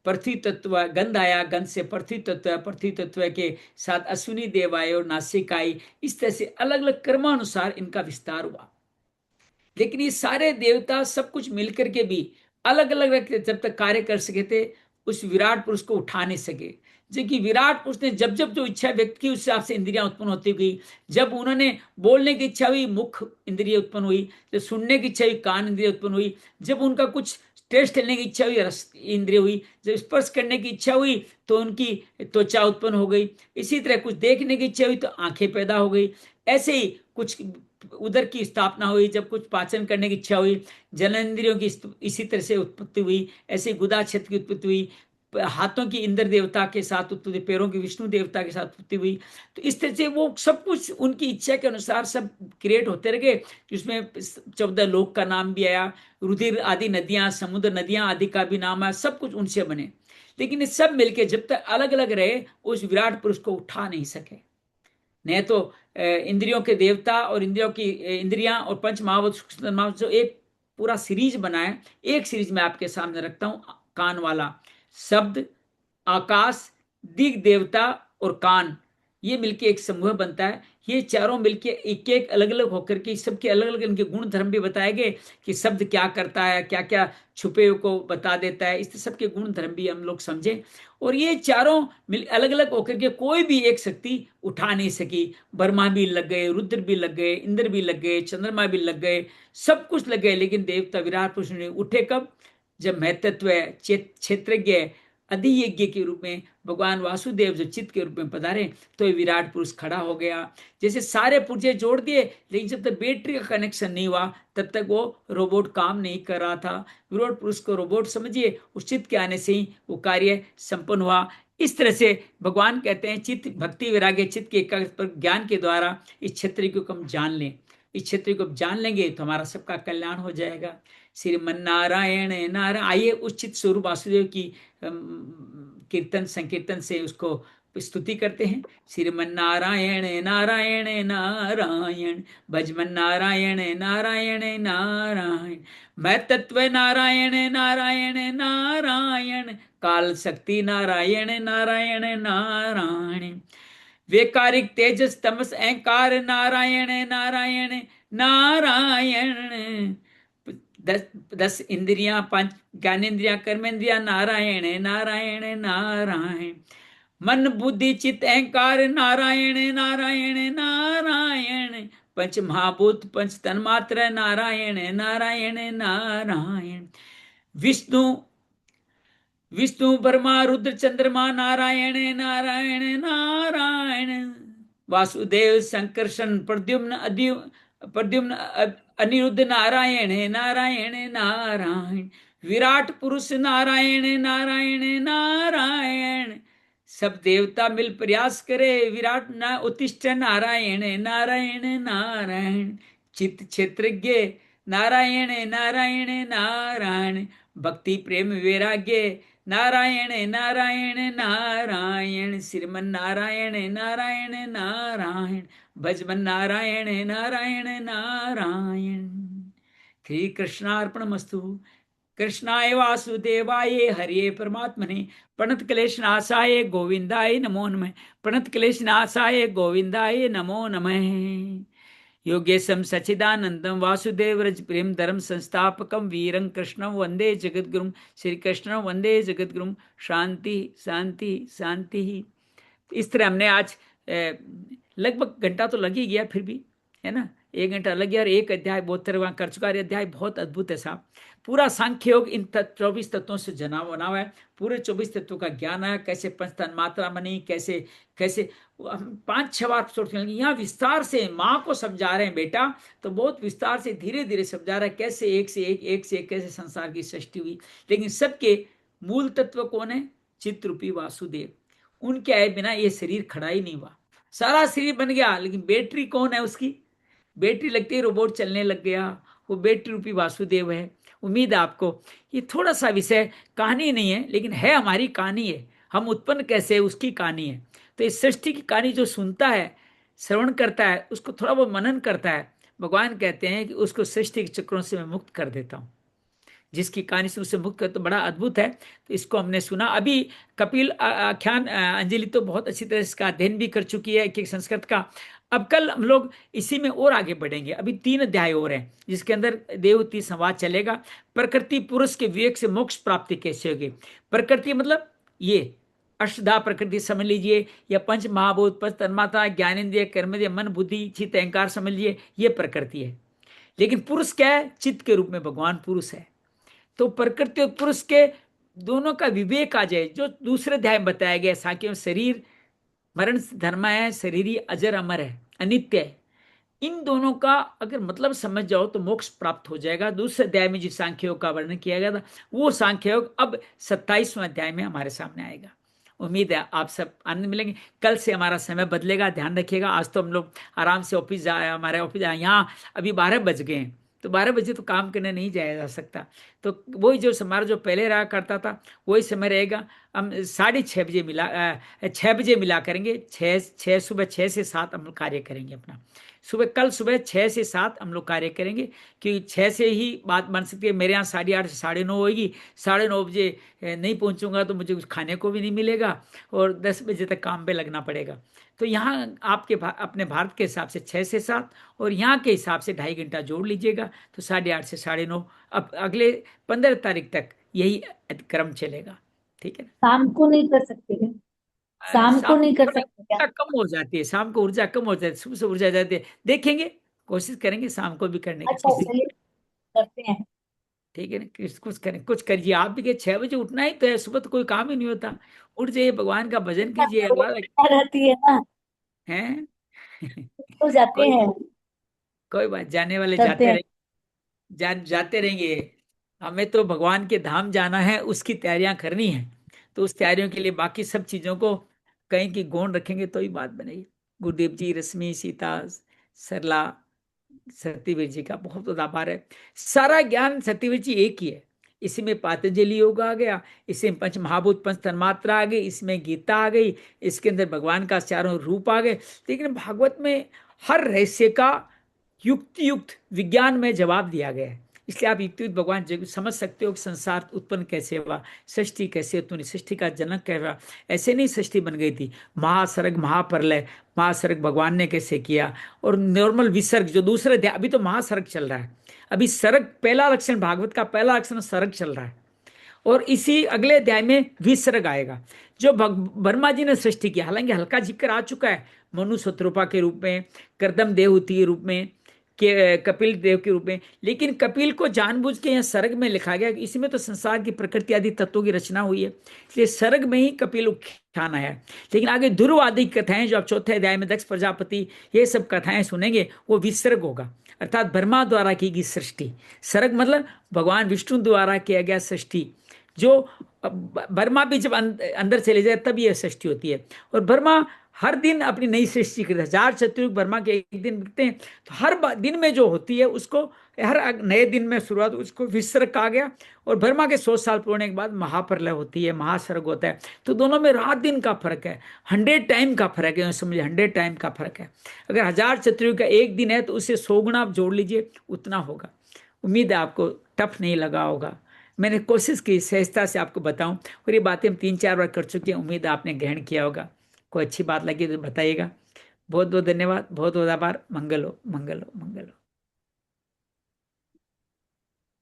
पृथ्वी तत्व, गंध आया, गंध से पृथ्वी तत्व, पृथ्वी तत्व के साथ अश्विनी देव आए और नासिक आई। इस तरह से अलग अलग कर्मानुसार इनका विस्तार हुआ। लेकिन ये सारे देवता सब कुछ मिलकर के भी अलग अलग जब तक कार्य कर सके थे, उस विराट पुरुष को उठा नहीं सके। जबकि विराट पुरुष ने जब जब जो इच्छा व्यक्त की उस हिसाब से इंद्रियां उत्पन्न होती गई। जब उन्होंने बोलने की इच्छा हुई मुख इंद्रिय उत्पन्न हुई, जब सुनने की इच्छा हुई कान इंद्रिय उत्पन्न हुई, जब उनका कुछ टेस्ट लेने की इच्छा हुई रस इंद्रिय हुई, जब स्पर्श करने की इच्छा हुई तो उनकी त्वचा उत्पन्न हो गई, इसी तरह कुछ देखने की इच्छा हुई तो आंखें पैदा हो गई। ऐसे ही कुछ उदर की स्थापना हुई, जब कुछ पाचन करने की इच्छा हुई जननेंद्रियों की इसी तरह से उत्पत्ति हुई। ऐसे गुदा क्षेत्र की उत्पत्ति हुई, हाथों की इंद्र देवता के साथ उत्पत्ति, पैरों की विष्णु देवता के साथ उत्पत्ति हुई। तो इस तरह से वो सब कुछ उनकी इच्छा के अनुसार सब क्रिएट होते रहे। जिसमें 14 लोक का नाम भी आया, रुधिर आदि नदियां, समुद्र नदियां आदि का भी नाम आया, सब कुछ उनसे बने। लेकिन ये सब मिलके जब तक अलग अलग रहे उस विराट पुरुष को उठा नहीं सके। नहीं तो इंद्रियों के देवता और इंद्रियों की इंद्रियां और पंच महाभूत जो एक पूरा सीरीज बनाए, एक सीरीज में आपके सामने रखता हूं। कान वाला शब्द, आकाश, दिग देवता और कान, ये मिलके एक समूह बनता है। ये चारों मिलके एक एक अलग अलग होकर के सबके अलग अलग इनके गुण धर्म भी बताए गए कि शब्द क्या करता है, क्या क्या छुपे को बता देता है, इस सबके गुण धर्म भी हम लोग समझे। और ये चारों मिल अलग अलग होकर के कोई भी एक शक्ति उठा नहीं सकी। ब्रह्मा भी लग गए, रुद्र भी लग गए, इंद्र भी लग गए, चंद्रमा भी लग गए, सब कुछ लग गए, लेकिन देवता विराट पुरुष ने उठे कब? जब महतत्व क्षेत्रज्ञ अधियज्ञ के रूप में भगवान वासुदेव जो चित्त के रूप में पधारे तो ये विराट पुरुष खड़ा हो गया। जैसे सारे पुर्जे जोड़ दिए, लेकिन जब तक बैटरी का कनेक्शन नहीं हुआ तब तक वो रोबोट काम नहीं कर रहा था। विराट पुरुष को रोबोट समझिए, उस चित्त के आने से ही वो कार्य संपन्न हुआ। इस तरह से भगवान कहते हैं चित्त भक्ति वैराग्य चित्त के एकाग्र पर ज्ञान के द्वारा इस क्षेत्र को हम जान लें। इस क्षेत्र को जान लेंगे तो हमारा सबका कल्याण हो जाएगा। श्रीमन नारायण नारायण। आइए उस चित्त स्वरूप वासुदेव की कीर्तन संकीर्तन से उसको स्तुति करते हैं। श्रीमन नारायण नारायण नारायण, भजमन नारायण नारायण नारायण, मैं तत्व नारायण नारायण नारायण, काल शक्ति नारायण नारायण नारायण, वैकारिक तेजस तमस अहंकार नारायण नारायण नारायण, 10 इंद्रियां, 5 ज्ञानेन्द्रियां, कर्मेंद्रियां नारायण नारायण नारायण, मन बुद्धि चित्त अहंकार नारायण नारायण नारायण, पंच महाभूत पंच तन्मात्र नारायण नारायण नारायण, विष्णु विष्णु ब्रह्मा रुद्र चंद्रमा नारायण नारायण नारायण, वासुदेव संकर्षण प्रद्युम्न अनिरुद्ध नारायण नारायण नारायण, विराट पुरुष नारायण नारायण नारायण, सब देवता मिल प्रयास करे विराट न उत्तिष्ठ नारायण नारायण नारायण, चित्त क्षेत्रज्ञ नारायण नारायण नारायण, भक्ति प्रेम वैराग्य नारायण नारायण नारायण, श्रीमन नारायण नारायण नारायण, भजमन नारायण नारायण नारायण। श्री कृष्णार्पणमस्तु। कृष्णाय वासुदेवाय हरे परमात्मने, प्रणत क्लेश नाशाय गोविंदाय नमो नमः, प्रणत क्लेश नाशाय गोविंदाय नमो नमः। योगेशम सचिदानंदम वासुदेव रज प्रेम धर्म संस्थापकम वीरं कृष्णं वंदे जगद्गुरुम, श्री कृष्ण वंदे जगद्गुरुम। शांति शांति शांति। इस तरह हमने आज लगभग घंटा तो लग ही गया, फिर भी है ना, 1 घंटा लग गया और एक अध्याय 72वां कर चुका है। अध्याय बहुत अद्भुत है साहब। पूरा सांख्य योग इन 24 तत्वों से जना बना हुआ है। पूरे 24 तत्वों का ज्ञान है, कैसे पंचतन मात्रा बनी, कैसे कैसे 5-6 बार एपिसोड यहाँ विस्तार से माँ को समझा रहे हैं बेटा, तो बहुत विस्तार से धीरे धीरे समझा रहा है कैसे एक से एक कैसे संसार की सृष्टि हुई। लेकिन सबके मूल तत्व कौन है? चित्त रूपी वासुदेव। उनके आए बिना ये शरीर खड़ा ही नहीं हुआ। सारा शरीर बन गया, लेकिन बैटरी कौन है उसकी? बैटरी लगती है, रोबोट चलने लग गया। वो बैटरी रूपी वासुदेव है। उम्मीद है आपको ये थोड़ा सा विषय कहानी नहीं है, लेकिन है हमारी कहानी है। हम उत्पन्न कैसे है उसकी कहानी है। तो इस सृष्टि की कहानी जो सुनता है, श्रवण करता है, उसको थोड़ा वो मनन करता है, भगवान कहते हैं कि उसको सृष्टि के चक्रों से मैं मुक्त कर देता हूँ। जिसकी कहानी से उसे मुक्त कर, तो बड़ा अद्भुत है। तो इसको हमने सुना। अभी कपिल आख्यान अंजलि तो बहुत अच्छी तरह इसका अध्ययन भी कर चुकी है, कि संस्कृत का अब कल हम लोग इसी में और आगे बढ़ेंगे। अभी 3 अध्याय और हैं जिसके अंदर देवती संवाद चलेगा। प्रकृति पुरुष के विवेक से मोक्ष प्राप्ति कैसे होगी। प्रकृति मतलब ये अष्टधा प्रकृति समझ लीजिए, या पंच महाभूत, पंच तन्मात्रा, ज्ञानेन्द्रिय, कर्मेंद्रिय, मन, बुद्धि, चित्त, अहंकार समझ लीजिए, ये प्रकृति है। लेकिन पुरुष क्या है, चित्त के रूप में भगवान पुरुष है। तो प्रकृति और पुरुष के दोनों का विवेक आ जाए, जो दूसरे अध्याय में बताया गया सांख्य में, शरीर मरण से धर्म है, शरीर ही अजर अमर है, अनित्य है। इन दोनों का अगर मतलब समझ जाओ तो मोक्ष प्राप्त हो जाएगा। दूसरे अध्याय में जिस सांख्य योग का वर्णन किया गया था, वो सांख्य योग अब 27वें अध्याय में हमारे सामने आएगा। उम्मीद है आप सब आनंद मिलेंगे। कल से हमारा समय बदलेगा, ध्यान रखिएगा। आज तो हम लोग आराम से ऑफिस जाए, हमारे ऑफिस जाए, यहाँ अभी 12 बज गए हैं, तो 12 बजे तो काम करने नहीं जाया जा सकता। तो वही जो हमारा जो पहले रहा करता था वही समय रहेगा। हम 6:30 बजे मिला 6 बजे मिला करेंगे। सुबह 6 से 7 हम लोग कार्य करेंगे अपना। कल सुबह 6 से 7 हम लोग कार्य करेंगे, क्योंकि 6 से ही बात बन सकती है। मेरे यहाँ 8:30 से 9:30 होगी। 9:30 बजे नहीं पहुंचूंगा तो मुझे कुछ खाने को भी नहीं मिलेगा, और 10 बजे तक काम पे लगना पड़ेगा। तो यहाँ आपके अपने भारत के हिसाब से 6 से 7, और यहाँ के हिसाब से 2.5 घंटा जोड़ लीजिएगा, तो 8:30 से 9:30। अब अगले 15 तारीख तक यही क्रम चलेगा, ठीक है ना। शाम को नहीं कर सकते क्या? शाम को शाम नहीं को कर सकते क्या? ऊर्जा कम हो जाती है, शाम को ऊर्जा कम हो जाती है, सुबह से ऊर्जा जाती है। देखेंगे, कोशिश करेंगे शाम को भी करने की अच्छा किसी दिन। चलिए, करते हैं। ठीक है ना, कुछ करें, कुछ करिए आप भी। 6 बजे उठना ही तो है, सुबह तो कोई काम ही नहीं होता। उठ जाइए, भगवान का भजन कीजिए, अल्लाह रहती है ना, है। तो जाते कोई हैं। कोई बात, जाने वाले करते जाते हैं। रहेंगे, जाते रहेंगे। हमें तो भगवान के धाम जाना है, उसकी तैयारियां करनी है। तो उस तैयारियों के लिए बाकी सब चीजों को कहीं की गौण रखेंगे तो ही बात बनेगी। गुरुदेव जी, रश्मि, सीता, सरला, सत्यवीर जी का बहुत बहुत आभार है। सारा ज्ञान सत्यवीर जी एक ही है। इसी में पातंजलि योग आ गया, इसमें पंच महाभूत, पंच तन्मात्रा आ गई, इसमें गीता आ गई, इसके अंदर भगवान का चारों रूप आ गए। लेकिन भागवत में हर रहस्य का युक्ति युक्त विज्ञान में जवाब दिया गया है। इसलिए आप युक्ति युक्त भगवान समझ सकते हो कि संसार उत्पन्न कैसे हुआ, सृष्टि कैसे उत्पन्न, सृष्टि का जनक क्या हुआ। ऐसे नहीं सृष्टि बन गई थी, महासर्ग महाप्रलय, महासर्ग भगवान ने कैसे किया। और नॉर्मल विसर्ग जो दूसरे अभी तो महासर्ग चल रहा है। अभी सर्ग पहला लक्षण, भागवत का पहला लक्षण सर्ग चल रहा है, और इसी अगले अध्याय में विसर्ग आएगा। जो वर्मा जी ने सृष्टि की, हालांकि हल्का जिक्र आ चुका है, मनु शत्रुपा के रूप में, कर्दम देवहूति के रूप में, के कपिल देव के रूप में। लेकिन कपिल को जानबूझ के यहाँ सर्ग में लिखा गया, इसमें तो संसार की प्रकृति आदि तत्वों की रचना हुई है, इसलिए सर्ग में ही कपिल उख्यान आया है। लेकिन आगे ध्रुव आदि कथाएं जो आप चौथे अध्याय में दक्ष प्रजापति, ये सब कथाएं सुनेंगे, वो विसर्ग होगा, अर्थात ब्रह्मा द्वारा की गई सृष्टि। सर्ग मतलब भगवान विष्णु द्वारा किया गया सृष्टि, जो बर्मा भी जब अंदर चले जाए तब यह सृष्टि होती है। और बर्मा हर दिन अपनी नई सृष्टि करता है। 4 चतुर्युग बर्मा के एक दिन बीतते हैं, तो हर दिन में जो होती है उसको, हर नए दिन में शुरुआत, उसको विसर्ग कहा गया। और बर्मा के 100 साल पूरे के बाद महाप्रलय होती है, महासर्ग होता है। तो दोनों में रात दिन का फर्क है, 100 टाइम का फर्क है, समझिए 100 टाइम का फर्क है। अगर 1000 चतुर्युग का एक दिन है तो उसे 100 गुना आप जोड़ लीजिए, उतना होगा। उम्मीद है आपको टफ नहीं लगा होगा। मैंने कोशिश की सहजता से आपको बताऊं, और ये बातें हम 3-4 बार कर चुके हैं। उम्मीद है आपने ग्रहण किया होगा। कोई अच्छी बात लगी तो बताइएगा। बहुत बहुत धन्यवाद, बहुत बहुत आभार। मंगल हो, मंगल हो, मंगल हो।